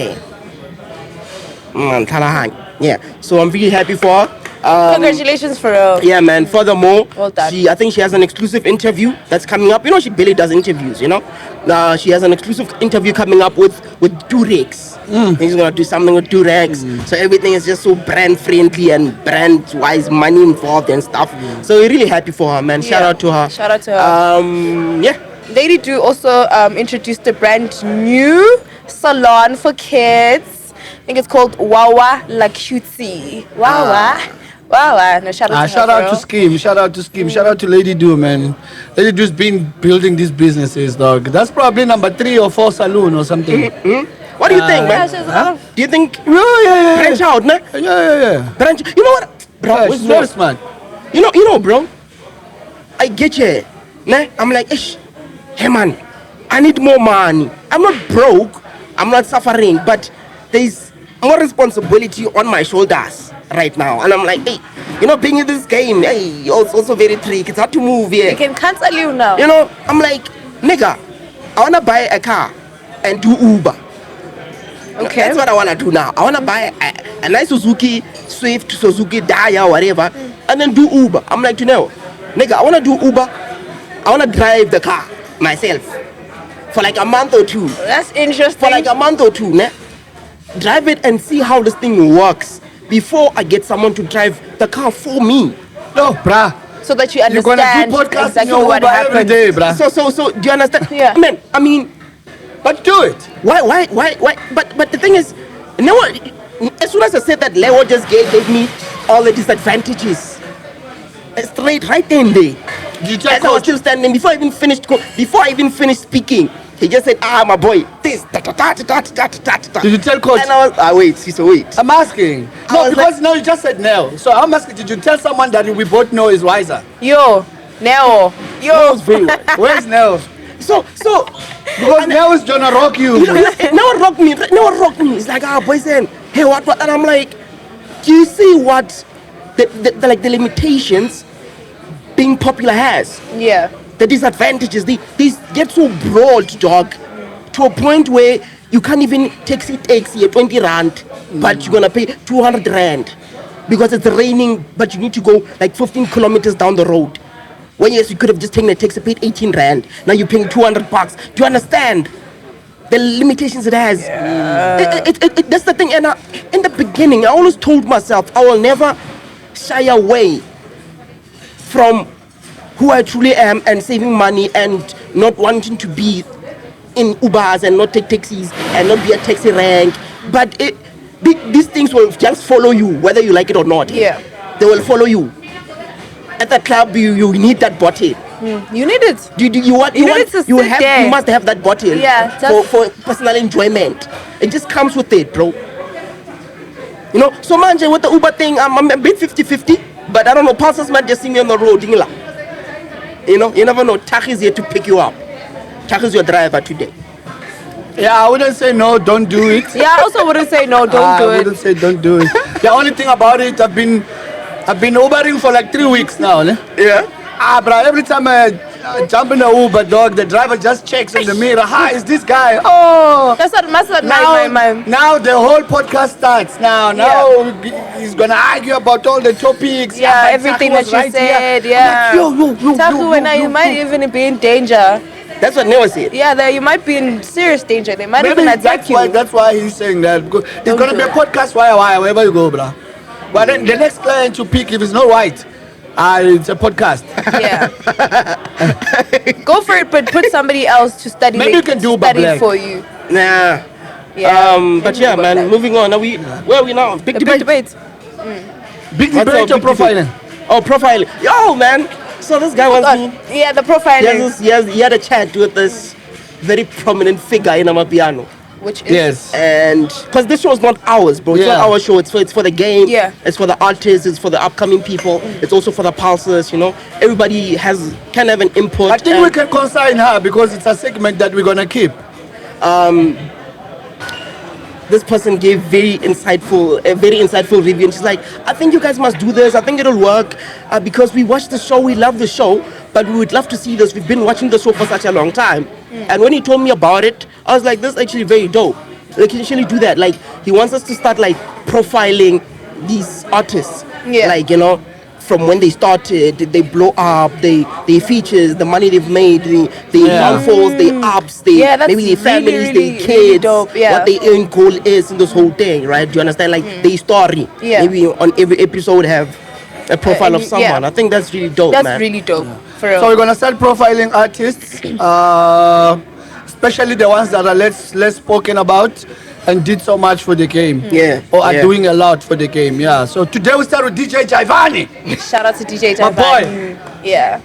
C: Yeah, so I'm really happy for her.
B: Congratulations for real.
C: Yeah, man. Furthermore,
B: Well done.
C: I think she has an exclusive interview that's coming up. You know, she barely does interviews, you know. She has an exclusive interview coming up with Durex. He's going to do something with Durex. So everything is just so brand friendly and brand wise, money involved and stuff. So we're really happy for her, man. Shout
B: Yeah.
C: out to her.
B: Shout out to her.
C: Yeah.
B: Lady Do also introduced a brand new salon for kids. I think it's called Wawa La Cutie. Wawa. Wawa. No, shout out to her.
A: Shout out to Scheme. Shout out to Scheme. Shout out to Lady Do, man. Lady Do's been building these businesses, dog. That's probably number 3 or 4 saloon or something.
C: What do you think, man? Do you think branch out, nah?
A: Yeah.
C: Branch. You know what, bro?
A: Yeah, she's very smart.
C: You know, bro. I get you, nah? I'm like, ish, hey man, I need more money. I'm not broke. I'm not suffering, but there's more responsibility on my shoulders right now. And I'm like, hey, you know, being in this game, hey, also very tricky. It's hard to move here.
B: We can cancel you now.
C: You know, I'm like, nigga, I wanna buy a car and do Uber.
B: Okay.
C: That's what I wanna do now. I wanna buy a nice Suzuki Swift, Suzuki Daya, whatever, and then do Uber. I'm like, you know, nigga, I wanna do Uber. I wanna drive the car myself for like a month or 2.
B: That's interesting.
C: For like a month or 2, né? Drive it and see how this thing works before I get someone to drive the car for me.
A: No, bruh.
B: so that you
A: You're gonna
B: understand
A: do podcasts
B: exactly
A: in your
B: what
A: Uber every
B: happened.
A: day, bruh.
C: So do you understand?
B: Yeah.
C: I mean,
A: But do it.
C: why? But the thing is, no, as soon as I said that, Leo just gave me all the disadvantages. Straight right in there.
A: Did you tell
C: As I was
A: coach?
C: still standing, before I even finished speaking, he just said, my boy, this,
A: Did you tell coach?
C: And I was, wait.
A: I'm asking.
C: I
A: No,
C: was
A: because now you just said no. So I'm asking, did you tell someone that we both know is wiser?
B: Yo, Neo.
C: Yo, very well.
A: Where's Nell?
C: So,
A: Because Nell is gonna rock you.
C: you know, no one rocked me. It's like, boys, then, hey, what? And I'm like, do you see what the limitations being popular has?
B: Yeah.
C: The disadvantages, these get so broad, dog, to a point where you can't even taxi at 20 rand, but you're gonna pay 200 rand because it's raining, but you need to go like 15 kilometers down the road. When yes, you could have just taken a taxi, paid 18 rand. Now you're paying 200 bucks. Do you understand the limitations it has? That's the thing. And in the beginning, I always told myself I will never shy away from who I truly am and saving money and not wanting to be in Ubers and not take taxis and not be a taxi rank. But these things will just follow you whether you like it or not.
B: Yeah.
C: They will follow you. At the club, you need that bottle.
B: You need it.
C: You must have that bottle.
B: Yeah,
C: for personal enjoyment. It just comes with it, bro. You know, so manje with the Uber thing, I'm a bit 50-50, but I don't know, pastors might just see me on the road. You know, you never know. Tach is here to pick you up. Tach is your driver today.
A: Yeah, I wouldn't say no, don't do it.
B: Yeah, I also wouldn't say no, don't do
A: I
B: it.
A: wouldn't say don't do it. The only thing about it, I've been Ubering for like 3 weeks now. Ne?
C: Yeah.
A: Bro, every time I jump in the Uber, dog, the driver just checks in the mirror. Hi, is this guy? Oh.
B: That's what
A: Now the whole podcast starts. Now he's gonna argue about all the topics.
B: Yeah,
A: but
B: everything
A: Taki was
B: that you said.
A: here.
B: Yeah.
A: I'm like, yo.
B: Taku, now you might even be in danger.
C: That's what Neo said.
B: Yeah, you might be in serious danger. They might
A: Maybe
B: even attack you.
A: that's why he's saying that. Because it's gonna
B: do
A: be a
B: it.
A: podcast wherever you go, bro. But then the next client you pick, if it's not white, it's a podcast.
B: Yeah. Go for it, but put somebody else to study.
A: Maybe you can do
B: study
A: Black.
B: for you.
C: Nah.
B: Yeah.
C: But yeah, man. Moving on. Where are we now? Big
B: Big
C: debate.
B: debate.
A: Big
C: What's
A: debate
C: up,
A: or
C: big debate?
A: profiling?
C: Oh, profiling. Yo, man. So this guy wants me.
B: Yeah, the profiling.
C: He had a chat with this very prominent figure in Amapiano.
B: Which is
A: Yes.
C: And because this show is not ours, bro. It's
A: Yeah.
C: not our show. It's for the game.
B: Yeah.
C: It's for the artists. It's for the upcoming people. It's also for the pulsers. You know, everybody can have an input.
A: I think we can consign her because it's a segment that we're gonna keep.
C: This person gave a very insightful review, and she's like, I think you guys must do this. I think it'll work because we watch the show, we love the show, but we would love to see this. We've been watching the show for such a long time. And when he told me about it, I was like, this is actually very dope. Like, he can actually do that. Like, he wants us to start like profiling these artists
B: Yeah.
C: Like, from when they started, they blow up, they features, the money they've made, the downfalls, the ups,
B: That's
C: maybe their families,
B: really,
C: their kids,
B: really dope. Yeah.
C: what their end goal is in this whole thing, right? Do you understand? Like their story.
B: Yeah.
C: Maybe on every episode have a profile of someone. I think that's really dope,
B: That's
C: man.
B: really dope. For real.
A: So we're gonna start profiling artists, especially the ones that are less spoken about and did so much for the game.
C: Yeah.
A: Or are doing a lot for the game. Yeah. So today we start with DJ Jaivane.
B: Shout out to DJ
A: My
B: Jaivane.
A: boy.
B: Yeah.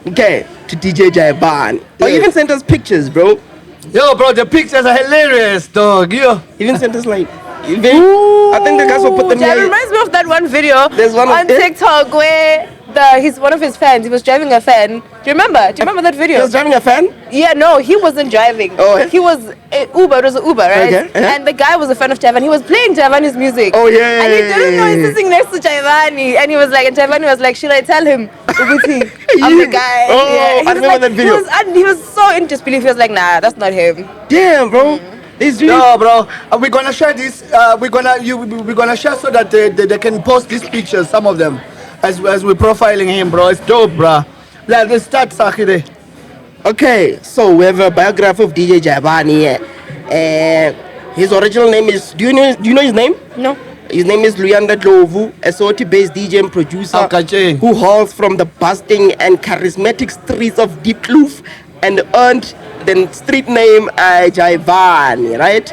C: Okay, to DJ Jaivane. Oh, you
A: Yeah.
C: even sent us pictures, bro.
A: Yo, bro, the pictures are hilarious, dog. Yo.
C: Even sent us like, I think the guys will put them
B: That
C: here.
B: reminds me of that one video
C: There's one
B: on TikTok where he's one of his fans. He was driving a fan. Do you remember that
C: He
B: video?
C: was driving a fan?
B: Yeah, no, he wasn't driving.
C: Oh, yeah?
B: He was Uber. It was an Uber, right?
C: Okay, yeah.
B: And the guy was a fan of Jaivane. He was playing Jaivane's music.
C: Oh, yeah.
B: And he didn't know he's sitting next to Jaivane. And he was like, and Jaivane was like, should I tell him? Uguti, I'm the guy.
C: Oh,
B: He
C: I
B: was
C: remember
B: like,
C: that video.
B: He was so in disbelief. He was like, nah, that's not him.
C: Damn, bro. It's really...
A: Yo, bro, we're gonna share this. We're gonna share so that they can post these pictures, some of them, as we're profiling him, bro. It's dope, bro. Let's start, Sakide.
C: Okay, so we have a biography of DJ Jaivane here. His original name is... Do you know his name?
B: No.
C: His name is Luyanda Dlovu, a Soti-based DJ and producer
A: Okay.
C: who hails from the bustling and charismatic streets of Deep Kloof and earned the street name Jaivane, right?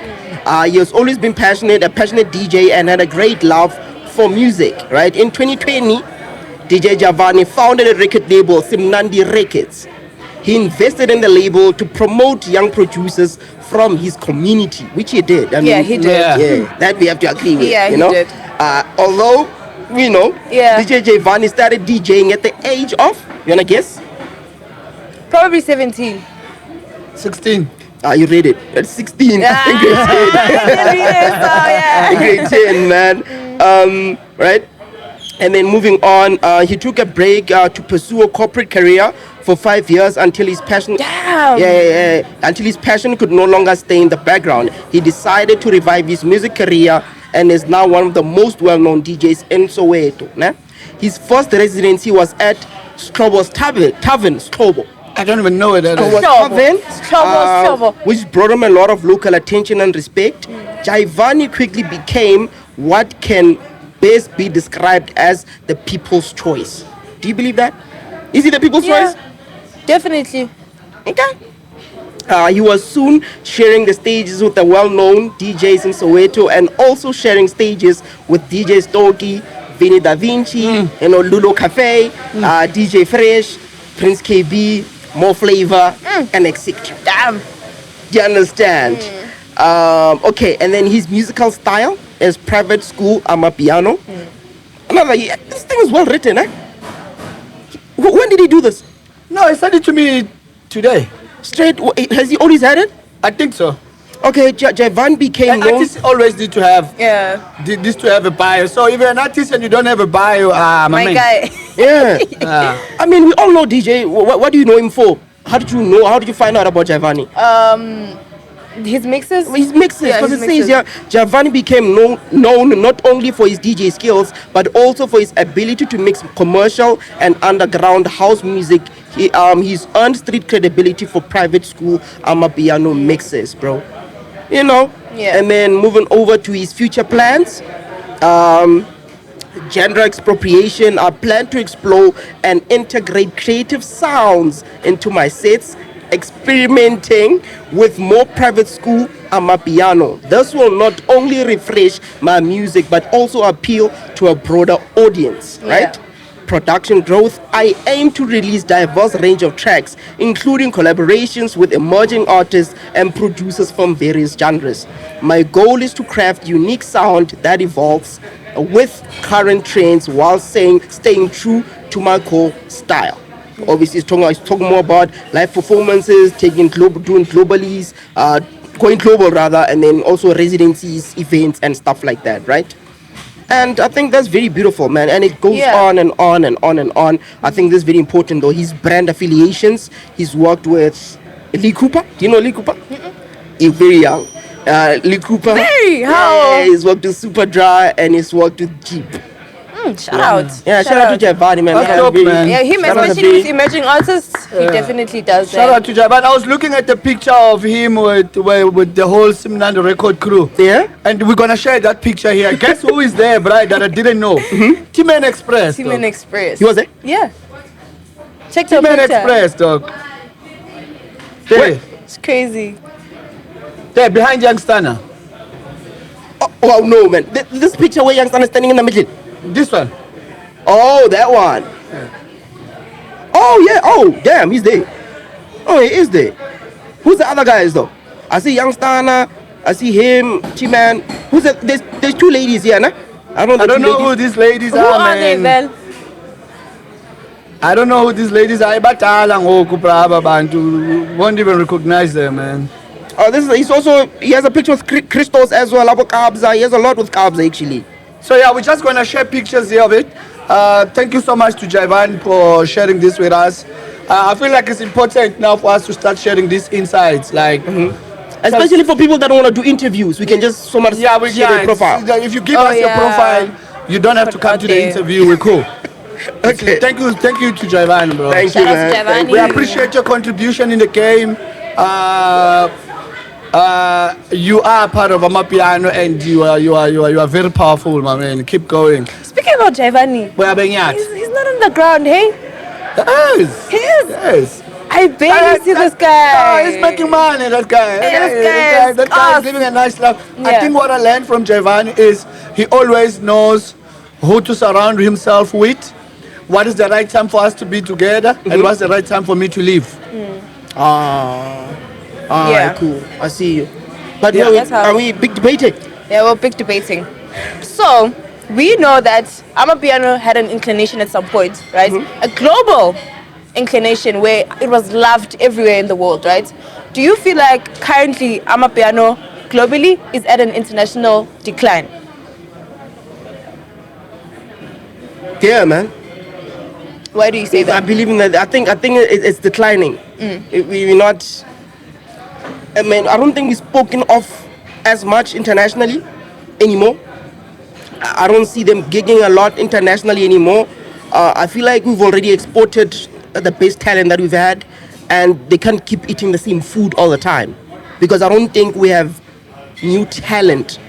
C: He has always been a passionate DJ and had a great love for music, right? In 2020, DJ Jaivane founded a record label, Simnandi Records. He invested in the label to promote young producers from his community, which he did. I mean,
B: he did.
C: Yeah, that we have to agree with.
B: Yeah,
C: you
B: he
C: know?
B: did.
C: Although,
B: Yeah.
C: DJ Jaivane started DJing at the age of, you wanna guess?
B: Probably 17.
A: 16.
C: You read it. At 16.
B: Yeah.
C: In grade 10. In grade 10, man. Right? And then moving on, he took a break to pursue a corporate career for 5 years until his passion...
B: Damn.
C: Until his passion could no longer stay in the background. He decided to revive his music career and is now one of the most well-known DJs in Soweto. Né? His first residency was at Strobo's Tavern, Strobo.
A: I don't even know what that is.
B: Strobo.
C: Which brought him a lot of local attention and respect. Jaivane quickly became what can best be described as the people's choice. Do you believe that? Is he the people's choice?
B: Definitely.
C: Okay. He was soon sharing the stages with the well-known DJs in Soweto and also sharing stages with DJ Stoki, Vinny Da Vinci, Lulo Cafe, DJ Fresh, Prince KB, More Flavor, and etc.
B: Damn.
C: Do you understand? Okay, and then his musical style is private school Amapiano. Another, this thing is well written, eh? When did he do this?
A: No, he sent it to me today.
C: Straight, has he always had it?
A: I think so.
C: Okay, Jaivane became known...
A: Artists always need to have this to have a bio. So if you're an artist and you don't have a bio,
B: My guy.
C: Yeah. I mean, we all know DJ. What do you know him for? How did you know? How did you find out about Jaivane?
B: His mixes?
C: His mixes,
B: Yeah,
C: because
B: his
C: it says here, Jaivane became known not only for his DJ skills, but also for his ability to mix commercial and underground house music. He's earned street credibility for private school Amapiano mixes, bro. You know?
B: Yeah.
C: And then moving over to his future plans. Gender expropriation. I plan to explore and integrate creative sounds into my sets, experimenting with more private school Amapiano. This will not only refresh my music but also appeal to a broader audience, right? Production growth. I aim to release diverse range of tracks, including collaborations with emerging artists and producers from various genres. My goal is to craft unique sound that evolves with current trends while staying true to my core style. Obviously, he's talking more about live performances, doing globalies, going global rather, and then also residencies, events, and stuff like that, right? And I think that's very beautiful, man. And it goes on and on and on and on. I think this is very important, though. His brand affiliations. He's worked with Lee Cooper. Do you know Lee Cooper? He's very young. Lee Cooper.
B: Very? How?
C: Yeah, he's worked with Super Dry and he's worked with Jeep.
B: Shout out.
C: Yeah, shout out to Jaivane, man.
A: That's
C: Yeah,
A: dope,
C: really-
A: man.
B: Yeah, him
C: Shout out to
B: especially with
C: B.
B: emerging artists, he definitely does
A: Shout
B: that.
A: out to Jaivane. I was looking at the picture of him with the whole Simnandi record crew.
C: Yeah?
A: And we're gonna share that picture here. Guess who is there, right? That I didn't know. T-Man Express.
B: Team and
A: dog.
B: Express.
C: He was there?
B: Yeah. Check the
A: T-Man
B: picture.
A: Express, dog. There,
C: Wait.
B: It's crazy.
A: there behind Youngstana.
C: Oh no, man. This picture where Youngster is standing in the middle.
A: This one.
C: Oh, that one. Oh yeah. Oh damn, he's there. Oh, he is there. Who's the other guys though? I see Youngstana. I see him. T-Man. Who's the? There's two ladies here, nah? I don't
A: know who these ladies
B: Who
A: are,
B: are they
A: man.
B: then?
A: I don't know who these ladies are. Badala ngoku braba bantu. Won't even recognize them, man.
C: Oh, he has a picture with Christos as well. About Kabza. He has a lot with Kabza actually.
A: So yeah, we're just gonna share pictures here of it. Thank you so much to Jaivane for sharing this with us. I feel like it's important now for us to start sharing these insights, like
C: Especially for people that don't want to do interviews, we can just share their profile.
A: If you give
B: Oh,
A: us your
B: yeah.
A: profile, you don't have to
B: Put
A: come
B: out
A: to the
B: there.
A: interview. We're cool.
C: Okay.
A: Thank you to Jaivane, bro.
C: Thank you,
B: Shout out to
C: man.
B: Jaivane.
A: We appreciate your contribution in the game. You are part of Amapiano, and you are very powerful, my man. Keep going.
B: Speaking about Jaivane,
A: Where are you at?
B: he's not on the ground, hey?
A: Yes.
B: He is.
A: Yes.
B: I barely see this guy.
A: Oh, he's making money, that guy.
B: This guy
A: That
B: is
A: guy's living a nice life. I
B: Yeah.
A: think what I learned from Jaivane is he always knows who to surround himself with, what is the right time for us to be together, and what's the right time for me to leave.
B: Yeah.
C: Cool. I see you. But
B: Yeah,
C: yeah,
B: that's how-
C: are we big debating?
B: Yeah, we're big debating. So, we know that Amapiano had an inclination at some point, right? A global inclination where it was loved everywhere in the world, right? Do you feel like currently Amapiano globally is at an international decline?
C: Yeah, man.
B: Why do you say
C: I
B: that?
C: believe in that. I think it's declining. We're not. I mean, I don't think we're spoken of as much internationally anymore. I don't see them gigging a lot internationally anymore. I feel like we've already exported the best talent that we've had, and they can't keep eating the same food all the time, because I don't think we have new talent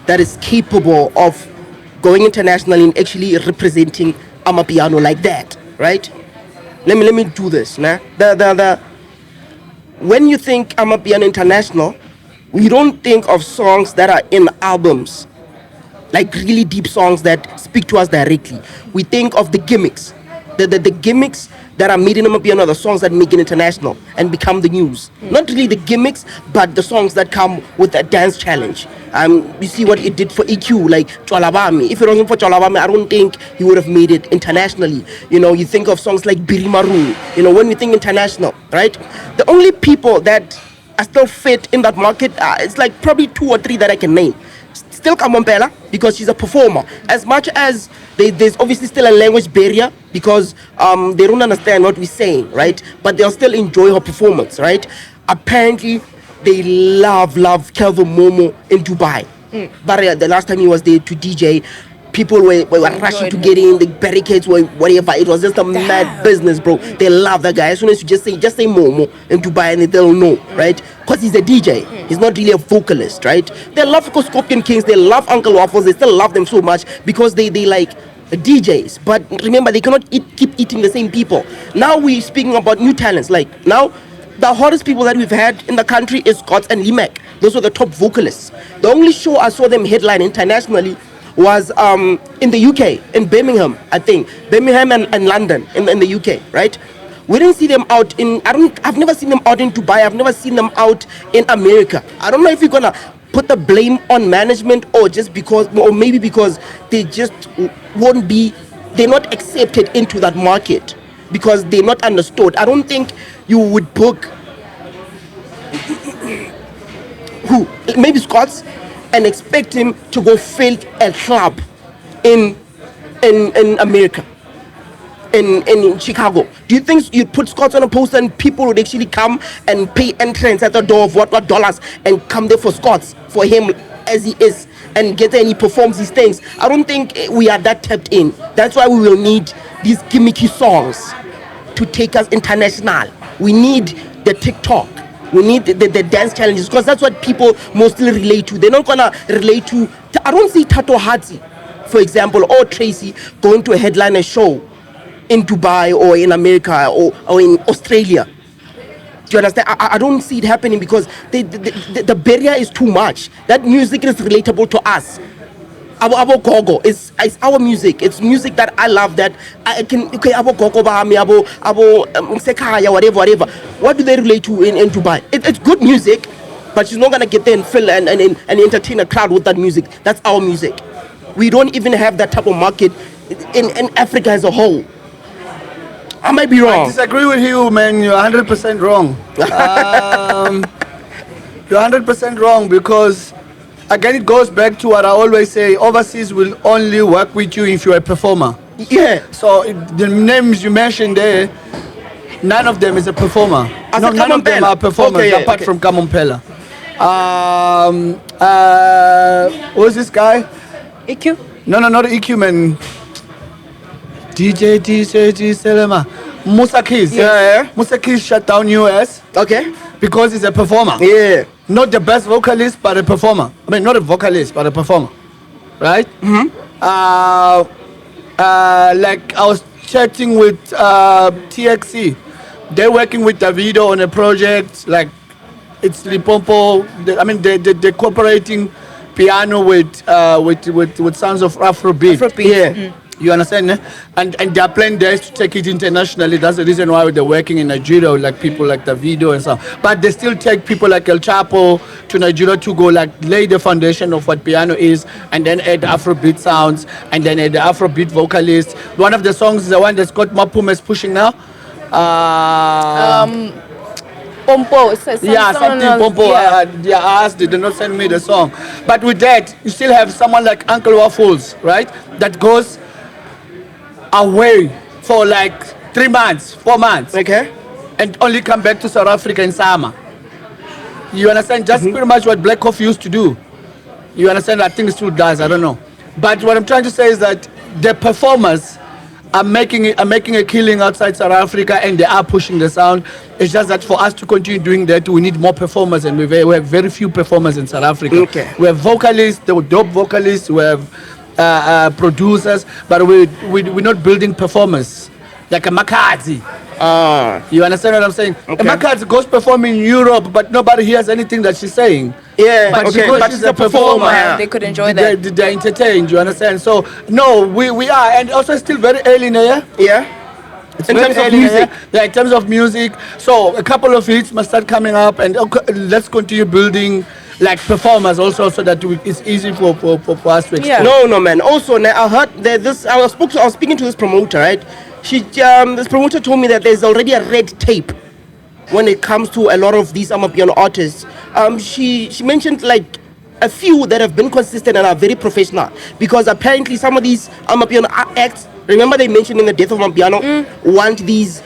C: that is capable of going internationally and actually representing Amapiano like that, right? Let me do this, nah. When you think Amapiano international, we don't think of songs that are in albums, like really deep songs that speak to us directly. We think of the gimmicks, the gimmicks that are made in Amapiano, the songs that make it international and become the news. Not really the gimmicks, but the songs that come with a dance challenge. You see what it did for EQ, like Cholabami. If it wasn't for Cholabami, I don't think he would have made it internationally. You know, you think of songs like Birimaru. You know, when we think international, right? The only people that are still fit in that market, it's like probably 2 or 3 that I can name. Still Kamompela, because she's a performer. As much as there's obviously still a language barrier, because they don't understand what we're saying, right? But they'll still enjoy her performance, right? Apparently, they love Kelvin Momo in Dubai. But the last time he was there to DJ, people were rushing to get in, the barricades were whatever. It was just a mad business, bro. They love that guy. As soon as you just say Momo in Dubai, and they'll know, right? Because he's a DJ. He's not really a vocalist, right? They love Scorpion Kings. They love Uncle Waffles. They still love them so much because they like DJs. But remember, they cannot keep eating the same people. Now we're speaking about new talents. Like now, the hottest people that we've had in the country is Scots and Limac. Those were the top vocalists. The only show I saw them headline internationally was in the UK, in Birmingham, I think. Birmingham and London in the UK, right? We didn't see them out I've never seen them out in Dubai. I've never seen them out in America. I don't know if you're gonna put the blame on management or maybe because they just they're not accepted into that market because they're not understood. I don't think you would book maybe Scots and expect him to go fill a club in America, in Chicago. Do you think you'd put Scots on a poster and people would actually come and pay entrance at the door of what dollars and come there for Scots, for him as he is and gets and he performs these things. I don't think we are that tapped in. That's why we will need these gimmicky songs to take us international. We need the TikTok. We need the dance challenges, because that's what people mostly relate to. They're not gonna relate to. I don't see Tato Hatsi, for example, or Tracy going to a headliner show in Dubai or in America or in Australia. Do you understand? I don't see it happening because the barrier is too much. That music is relatable to us. Abo gogo is our music. It's music that I love, that I can. Okay, abo gogo bami, abo sekaya, whatever. What do they relate to in Dubai? It's good music, but she's not gonna get there and fill and entertain a crowd with that music. That's our music. We don't even have that type of market in Africa as a whole. I might be
A: I
C: wrong.
A: disagree with you, man. You're 100% wrong. You're 100% wrong because, again, it goes back to what I always say. Overseas will only work with you if you're a performer.
C: Yeah.
A: So the names you mentioned there, none of them is a performer.
C: I
A: No,
C: said
A: none of them
C: Kamompela.
A: are performers
C: Okay, yeah,
A: apart
C: okay.
A: from Kamompela. Who's this guy?
B: EQ?
A: No, not EQ, man. DJ Selema. Musa Keys.
C: Yeah.
A: Musa Keys shut down US
C: Okay.
A: because he's a performer.
C: Yeah.
A: Not the best vocalist, but a performer. I mean, not a vocalist, but a performer. Right? Mm-hmm. Like I was chatting with TXC. They're working with Davido on a project. Like it's Limpopo. They're cooperating piano with sounds of Afrobeat.
C: Yeah.
A: You understand? Eh? And their plan there is to take it internationally. That's the reason why they're working in Nigeria with like people like Davido and so. But they still take people like El Chapo to Nigeria to go like lay the foundation of what piano is, and then add Afrobeat sounds, and then add the Afrobeat vocalist. One of the songs is the one that's got Mapume's pushing now.
B: Pompo. Something else.
A: Pompo.
B: Yeah.
A: I asked, they did not send me the song. But with that, you still have someone like Uncle Waffles, right? That goes away for like 3 months, 4 months.
C: Okay.
A: And only come back to South Africa in summer. You understand? Just pretty much what Black Coffee used to do. You understand? I think it still does. I don't know. But what I'm trying to say is that the performers are making a killing outside South Africa, and they are pushing the sound. It's just that for us to continue doing that, we need more performers, and we have very few performers in South Africa.
C: Okay.
A: We have vocalists, the dope vocalists. We have producers, but we're not building performers like a MacG. You understand what I'm saying?
C: Okay.
A: MacG goes perform in Europe, but nobody hears anything that she's saying.
C: Yeah.
A: But
C: Okay.
A: because
C: But
A: she's a performer,
B: They could enjoy that.
A: they're entertained. You understand? So no, we are, and also it's still very early in the year.
C: Yeah.
A: It's
C: In
A: very
C: terms of
A: early in the
C: music.
A: year. Yeah, in terms of music. So a couple of hits must start coming up, and let's continue building like performers also, so that it's easy for us to explore.
B: Yeah.
C: No, man. Also, now I heard that this. I was speaking to this promoter, right? This promoter told me that there's already a red tape when it comes to a lot of these Amapiano artists. She mentioned like a few that have been consistent and are very professional, because apparently some of these Amapiano acts, remember they mentioned in the Death of Amapiano, want these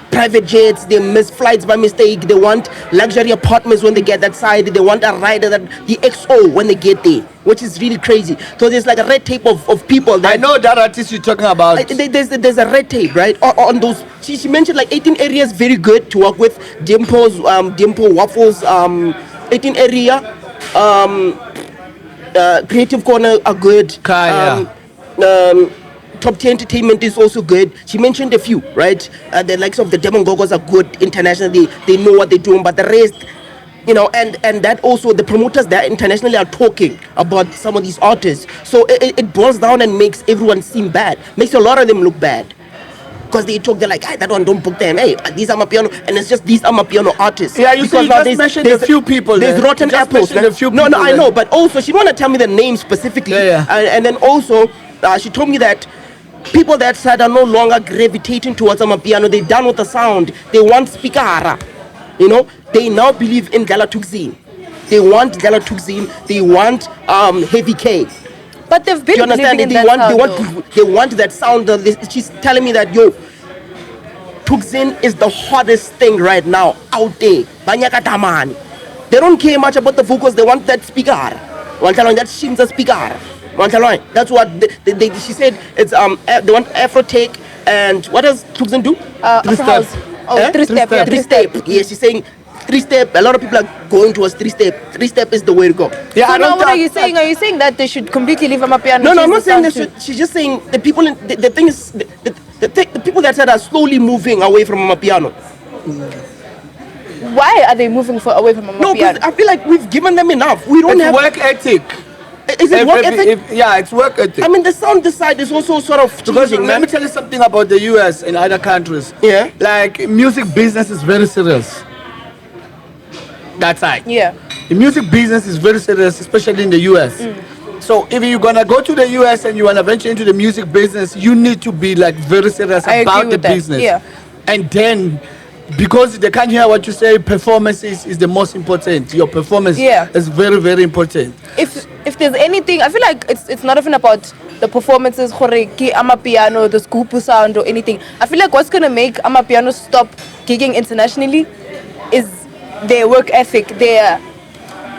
C: private jets, they miss flights by mistake, they want luxury apartments when they get that side, they want a rider, the XO when they get there, which is really crazy. So there's like a red tape of people that
A: I know that artist you're talking about.
C: there's a red tape, right, on those. She mentioned like 18 areas very good to work with. Dimple Waffles, 18 area, Creative Corner are good. Top 10 Entertainment is also good. She mentioned a few, right? The likes of the Demon Gogos are good internationally. They know what they're doing, but the rest, and that also, the promoters there internationally are talking about some of these artists. So it boils down and makes everyone seem bad. Makes a lot of them look bad. Because they talk, they're like, hey, that one, don't book them. Hey, these are Amapiano, and it's just these Amapiano artists.
A: Yeah, you
C: because
A: see, you
C: now
A: just mentioned a few people
C: There's
A: there.
C: rotten
A: You just
C: apples.
A: mentioned a few
C: No,
A: people
C: I
A: there.
C: know, but also she didn't want to tell me the name specifically.
A: Yeah.
C: And then also, she told me that people that side are no longer gravitating towards Amapiano. They're done with the sound. They want speaker. They now believe in Ntokzin. They want Ntokzin. They want heavy K.
B: But they've been
C: Do you understand?
B: believing in
C: They
B: that
C: want,
B: sound,
C: they want that sound. She's telling me that Ntokzin is the hottest thing right now out there. Banyaka Tamani. They don't care much about the vocals. They want that speaker. That's Shinza speaker. That's what she said. It's they want Afro take, and what does Ntokzin do?
B: Afro house. Oh, 3-step. Yeah,
C: 3-step. Yeah, she's saying 3-step. A lot of people are going towards 3-step. 3-step is the way to go.
A: Yeah,
B: So now what are you saying? Are you saying that they should completely leave Amapiano?
C: No, I'm not saying they should. She's just saying the people. The thing is, the people that said are slowly moving away from Amapiano.
B: Why are they moving away from Amapiano?
C: No, because I feel like we've given them enough. We don't
A: it's
C: have
A: work ethic.
C: Is it work ethic?
A: Yeah, it's work ethic.
C: I mean, the sound side is also sort of
A: Because
C: changing,
A: let
C: man.
A: me tell you something about the US and other countries.
C: Yeah.
A: Like, music business is very serious. That side.
B: Yeah.
A: The music business is very serious, especially in the US. So if you're gonna go to the US and you wanna venture into the music business, you need to be like very serious
B: I agree
A: about the
B: with that.
A: business.
B: Yeah.
A: And then, because they can't hear what you say, performance is the most important. Your performance is very, very important.
B: If there's anything, I feel like it's not even about the performances, Amapiano, the scoop sound or anything. I feel like what's gonna make Amapiano stop gigging internationally is their work ethic, their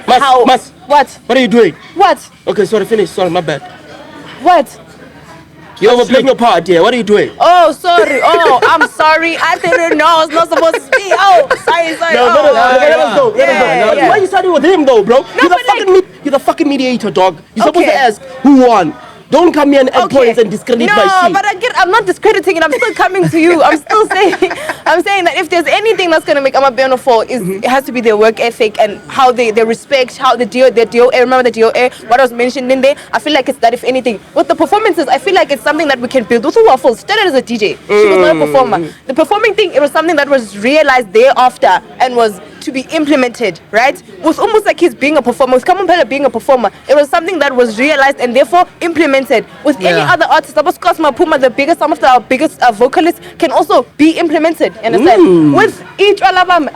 C: Mas,
B: What
C: are you doing?
B: What?
C: Okay, sorry, finish. Sorry, my bad.
B: What?
C: You're overplaying your part here. What are you doing?
B: Oh, sorry. Oh, I'm sorry. I didn't know I was not supposed to speak. Oh, sorry.
C: Let us go.
B: Yeah.
C: Why are you starting with him though, bro?
B: No,
C: You're the fucking mediator, dog. You're supposed
B: Okay.
C: to ask who won. Don't come here and add points and discredit my shit.
B: No, but I'm not discrediting it. I'm still coming to you. I'm saying that if there's anything that's gonna make Amapiano fall, it has to be their work ethic and how they respect, how their DOA. Remember the DOA? What I was mentioned in there. I feel like it's that. If anything, with the performances, I feel like it's something that we can build. Also, Waffles started as a DJ. She was not a performer. The performing thing, it was something that was realized thereafter and was to be implemented, right? Was almost like he's being a performer, with Kamumpela being a performer. It was something that was realized and therefore implemented. With any other artist, Scosma Puma, some of our biggest vocalists, can also be implemented. You understand? With each Alabama,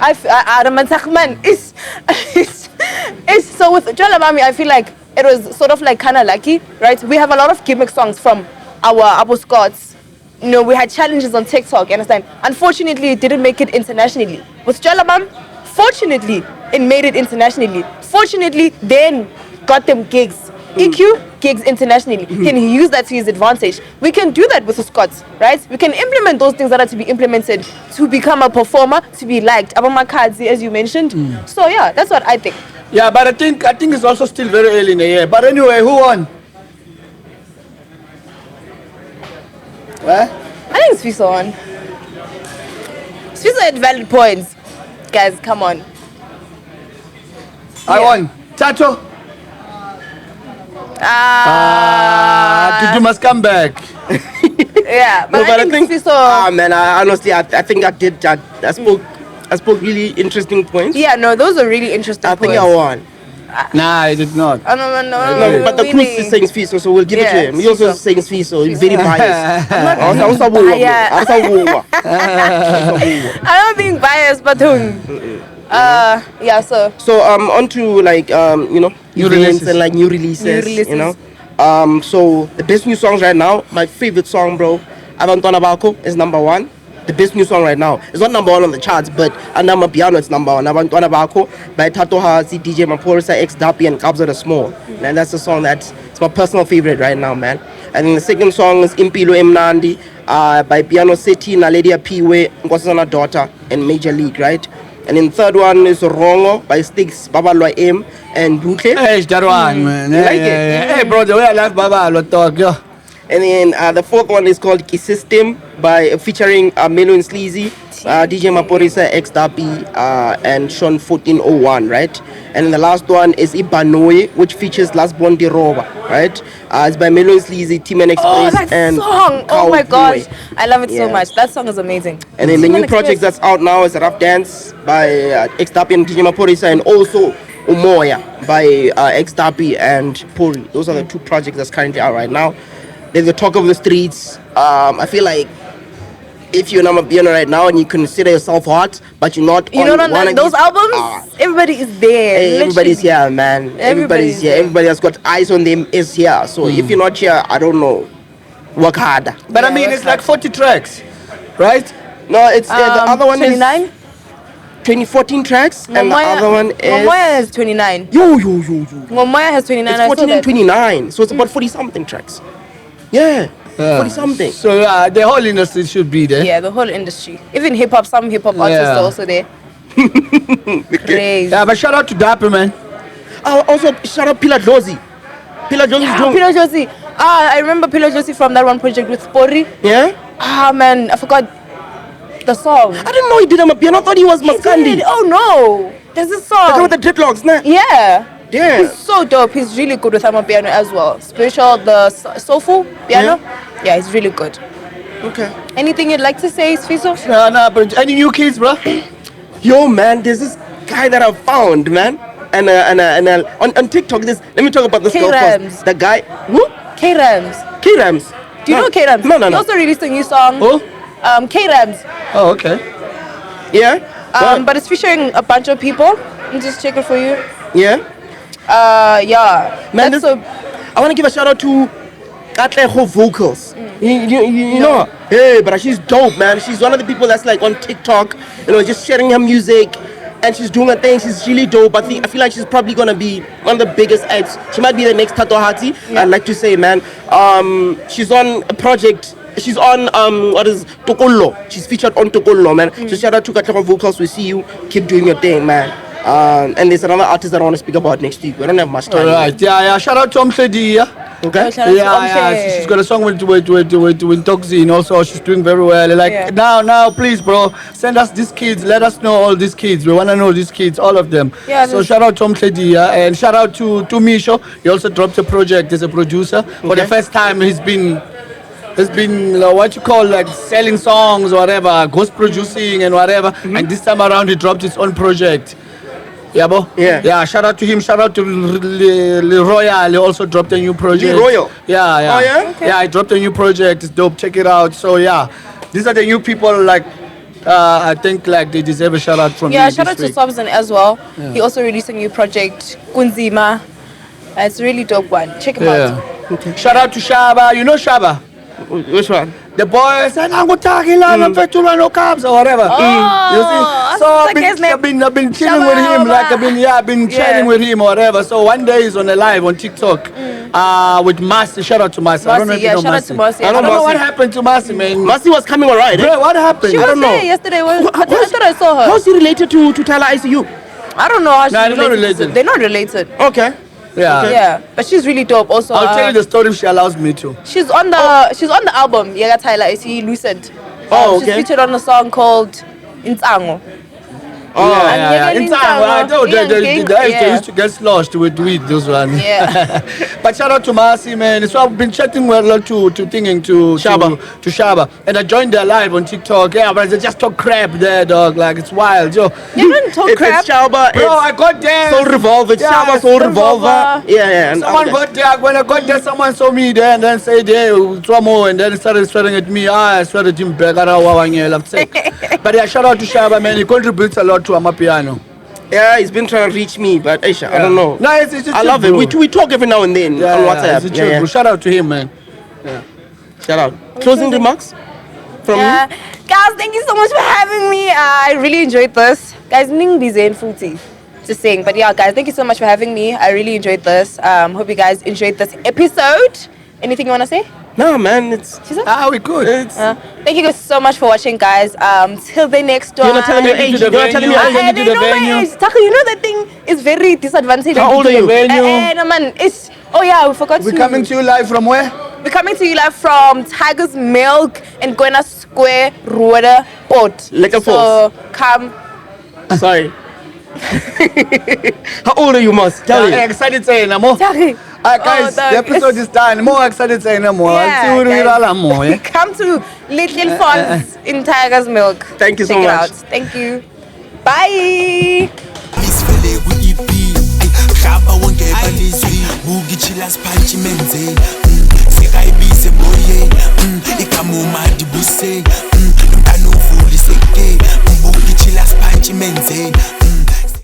B: so with Jalabami, I feel like it was sort of like kind of lucky, right? We have a lot of gimmick songs from our Abu Scots. You know, we had challenges on TikTok, you understand? Unfortunately, it didn't make it internationally. With Jalabam, fortunately, it made it internationally. Fortunately, then got them gigs. EQ gigs internationally. Can he use that to his advantage? We can do that with the Scots, right? We can implement those things that are to be implemented to become a performer, to be liked. Abamakazi, as you mentioned. So yeah, that's what I think.
A: Yeah, but I think it's also still very early in the year. But anyway, who won?
B: I think Sfiso won. Sfiso had valid points. Guys, come on.
A: I won. Tato. Tutu must come back.
B: Yeah, but I think Sfiso.
C: Man, honestly, I think I did. I spoke really interesting points.
B: Yeah, no, those are really interesting
C: I
B: points.
C: think I won.
A: Nah, I did not.
B: No,
C: but the Cruz is saying Sfiso, so we'll give it to him. He also saying Sfiso. He's very biased.
B: I'm not being biased, but yeah, so
C: on to like
A: New
C: events
A: releases.
C: and like new releases. You know. So the best new songs right now, my favorite song, bro, Abantwana Bakho is number 1. The best new song right now. It's not number 1 on the charts, but under Amapiano it's number 1. Abantwana Bakho by Tato Hazi, DJ Maphorisa, XDUPPY and Kabza the Small. And that's the song it's my personal favorite right now, man. And then the second song is Impilo Emnandi by Piano City, Naledia Piwe, Nkosazana Daughter, and Major League, right? And then the third one is Rongo by Sticks, Babalwa M, and Butle.
A: Hey, that one, man.
C: You like it?
A: Hey, bro, the way I like Baba, talk, yo.
C: And then the fourth one is called Key System by featuring Melo and Sleazy, DJ Maphorisa, XDUPPY, and Sean 1401, right? And then the last one is Ibanoe, which features Last Bondi Roba, right? It's by Melo and Sleazy, Team and Express,
B: that
C: and
B: song! Oh my gosh, I love it so much. That song is amazing.
C: And then the new project that's out now is Rough Dance by XDUPPY and DJ Maphorisa, and also Umoya by XDUPPY and Puri. Those are the 2 projects that's currently out right now. There's the talk of the streets. I feel like if you're an Amapiano right now and you consider yourself hot, but you're not on
B: those albums, everybody is there.
C: Hey, everybody's here, man. Everybody's here. Everybody that's got eyes on them is here. So if you're not here, I don't know. Work harder.
A: But I mean, it's like 40 tracks, right?
C: No, it's the other one
B: 29?
C: 14 tracks, and the other one is
B: Ngomoya has 29.
C: Yo.
B: Ngomoya has 29.
C: It's 14 and 29, so it's about 40 something tracks. Yeah, 40 something.
A: So the whole industry should be there.
B: Yeah, the whole industry. Even hip hop, some hip hop artists are also there. Crazy.
A: Yeah, but shout out to Dapper, man.
C: Also, shout out Pila Dozy. Pila Dozy is doing.
B: Pilo Josie. I remember Pilo Josie from that one project with Spori.
C: Yeah?
B: Man, I forgot the song.
C: I didn't know he did Amapiano. I thought he was
B: He
C: Maskandi.
B: did. Oh no, there's this
C: The guy
B: song.
C: with the dreadlocks, nah?
B: Yeah.
C: Yeah.
B: He's so dope. He's really good with Amapiano as well. Spiritual, the soulful piano. Yeah, he's really good.
C: Okay.
B: Anything you'd like to say, Sfarzo?
A: Nah, but any new kids, bro?
C: Yo, man, there's this guy that I found, man. And on TikTok, let me talk about this girl
B: K-Rams.
C: first. The guy, who?
B: K-Rams.
C: K-Rams.
B: Do you know K-Rams?
C: No.
B: He also released a new song.
A: Oh?
B: K-Rams.
A: Oh, okay.
C: Yeah?
B: But it's featuring a bunch of people. Let me just check it for you.
C: Yeah?
B: Yeah.
C: Man,
B: That's
C: I want to give a shout out to Katleho Vocals. You know her? Hey, but she's dope, man. She's one of the people that's like on TikTok, just sharing her music. And she's doing her thing. She's really dope. I feel like she's probably gonna be one of the biggest acts. She might be the next Tato Hati. I'd like to say, man. She's on a project. She's on what is Tokolo. She's featured on Tokolo, man. So shout out to Katleho Vocals. We see you. Keep doing your thing, man. And there's another artist that I want to speak about next week. We don't have much time.
A: Alright, yeah. Shout out to Ntokzin, yeah.
C: Okay.
B: Shout out to
A: Yeah. She's got a song with Ntokzin also. She's doing very well. Like now, please, bro, send us these kids. Let us know all these kids. We want to know these kids, all of them.
B: Yeah,
A: so shout out to Ntokzin, yeah, and shout out to Misho. He also dropped a project as a producer. For the first time, he's been what you call like selling songs or whatever, ghost producing and whatever. And this time around, he dropped his own project. Yeah, bro. Yeah. Shout out to him. Shout out to Royal. He also dropped a new project.
C: Royal.
A: Yeah.
C: Oh yeah.
B: Okay.
A: Yeah, I dropped a new project. It's dope. Check it out. So yeah, these are the new people. Like, I think like they deserve a shout out from me.
B: Yeah, shout out
A: this
B: to
A: week.
B: Ntokzin as well. He also released a new project, Kunzima. It's a really dope one. Check him out.
A: Yeah. Okay. Shout out to Shaba. You know Shaba?
C: Which one?
A: The boy said, "I'm going to talk no carbs or whatever."
B: Oh,
A: you see? So
B: like his name.
A: I've been chilling
B: Shaba
A: with him. Like
B: Shaba.
A: I've been chatting with him or whatever. So one day he's on a live on TikTok with Masi. Shout out to Masi. I don't know if you know
B: shout out to Masi.
A: I don't know
C: Masi.
A: what happened to Masi, man.
C: Masi was coming alright.
A: Bro, what happened?
B: She
A: I
B: was
A: don't know.
B: there yesterday. I thought I saw her.
C: How's he related to Tyler ICU?
B: I don't know how she's
A: Nah, they're not related.
B: They're not related.
C: Okay.
A: Yeah.
B: Yeah, but she's really dope. Also,
A: I'll tell you the story if she allows me to.
B: she's on the album. Yeah, Tyler, I see Lucid.
C: Oh,
B: She's
C: okay.
B: featured on a song called Intsango.
A: Yeah. In time, I know
B: Yeah,
A: they used to get sloshed with weed, those one.
B: Yeah.
A: But shout out to Masi, man. So I've been chatting with a lot to Shaba. To Shaba. And I joined their live on TikTok. Yeah, but they just talk crap there, dog. Like, it's wild, yo.
B: You don't talk crap.
C: It's Shaba.
A: Bro, I got there.
C: Soul Revolver. It's
A: Yeah,
C: Shaba Soul
B: Soul
C: Revolver.
B: Revolver.
C: Yeah.
A: Someone got there. When I got there, someone saw me there and then said, "Hey, Twamo," and then started swearing at me. I swear at him back. I'm sick. But yeah, shout out to Shaba, man. He contributes a lot to Amapiano.
C: Yeah, he's been trying to reach me, but Aisha, I don't know.
A: No, it's just
C: I love it. We talk every now and then on WhatsApp.
A: It's true, bro. Shout out to him, man.
C: Shout out. Closing remarks from you?
B: Guys, thank you so much for having me. I really enjoyed this. Guys, ning busy and fruity. Just saying. But yeah, guys, thank you so much for having me. I really enjoyed this. Hope you guys enjoyed this episode. Anything you want to say?
C: No, man, it's...
A: We could.
B: Thank you guys so much for watching, guys. Till the next one.
C: You're not telling me your age. You're not telling me your age.
B: I don't know my age. Taka, you know that thing is very disadvantaged.
C: How old are you?
B: No, man, it's... Oh yeah, we forgot
A: We're coming to you live from where?
B: We're coming to you live from Tiger's Milk and Gwena Square Road Port.
C: Lekker
B: So come.
C: Sorry. How old are you, Moss? Tell me.
A: Excited saying more.
B: Sorry.
A: Guys, the episode is done. More excited saying more.
B: Yeah, guys. Come to Little Falls in Tiger's Milk.
C: Thank you so
B: Check it
C: much.
B: out. Thank you. Bye.
D: Isifele ku-EP Khaba wonke ebalizwi Buki chilas punch menze Sekayibize boye Igama uMadibuse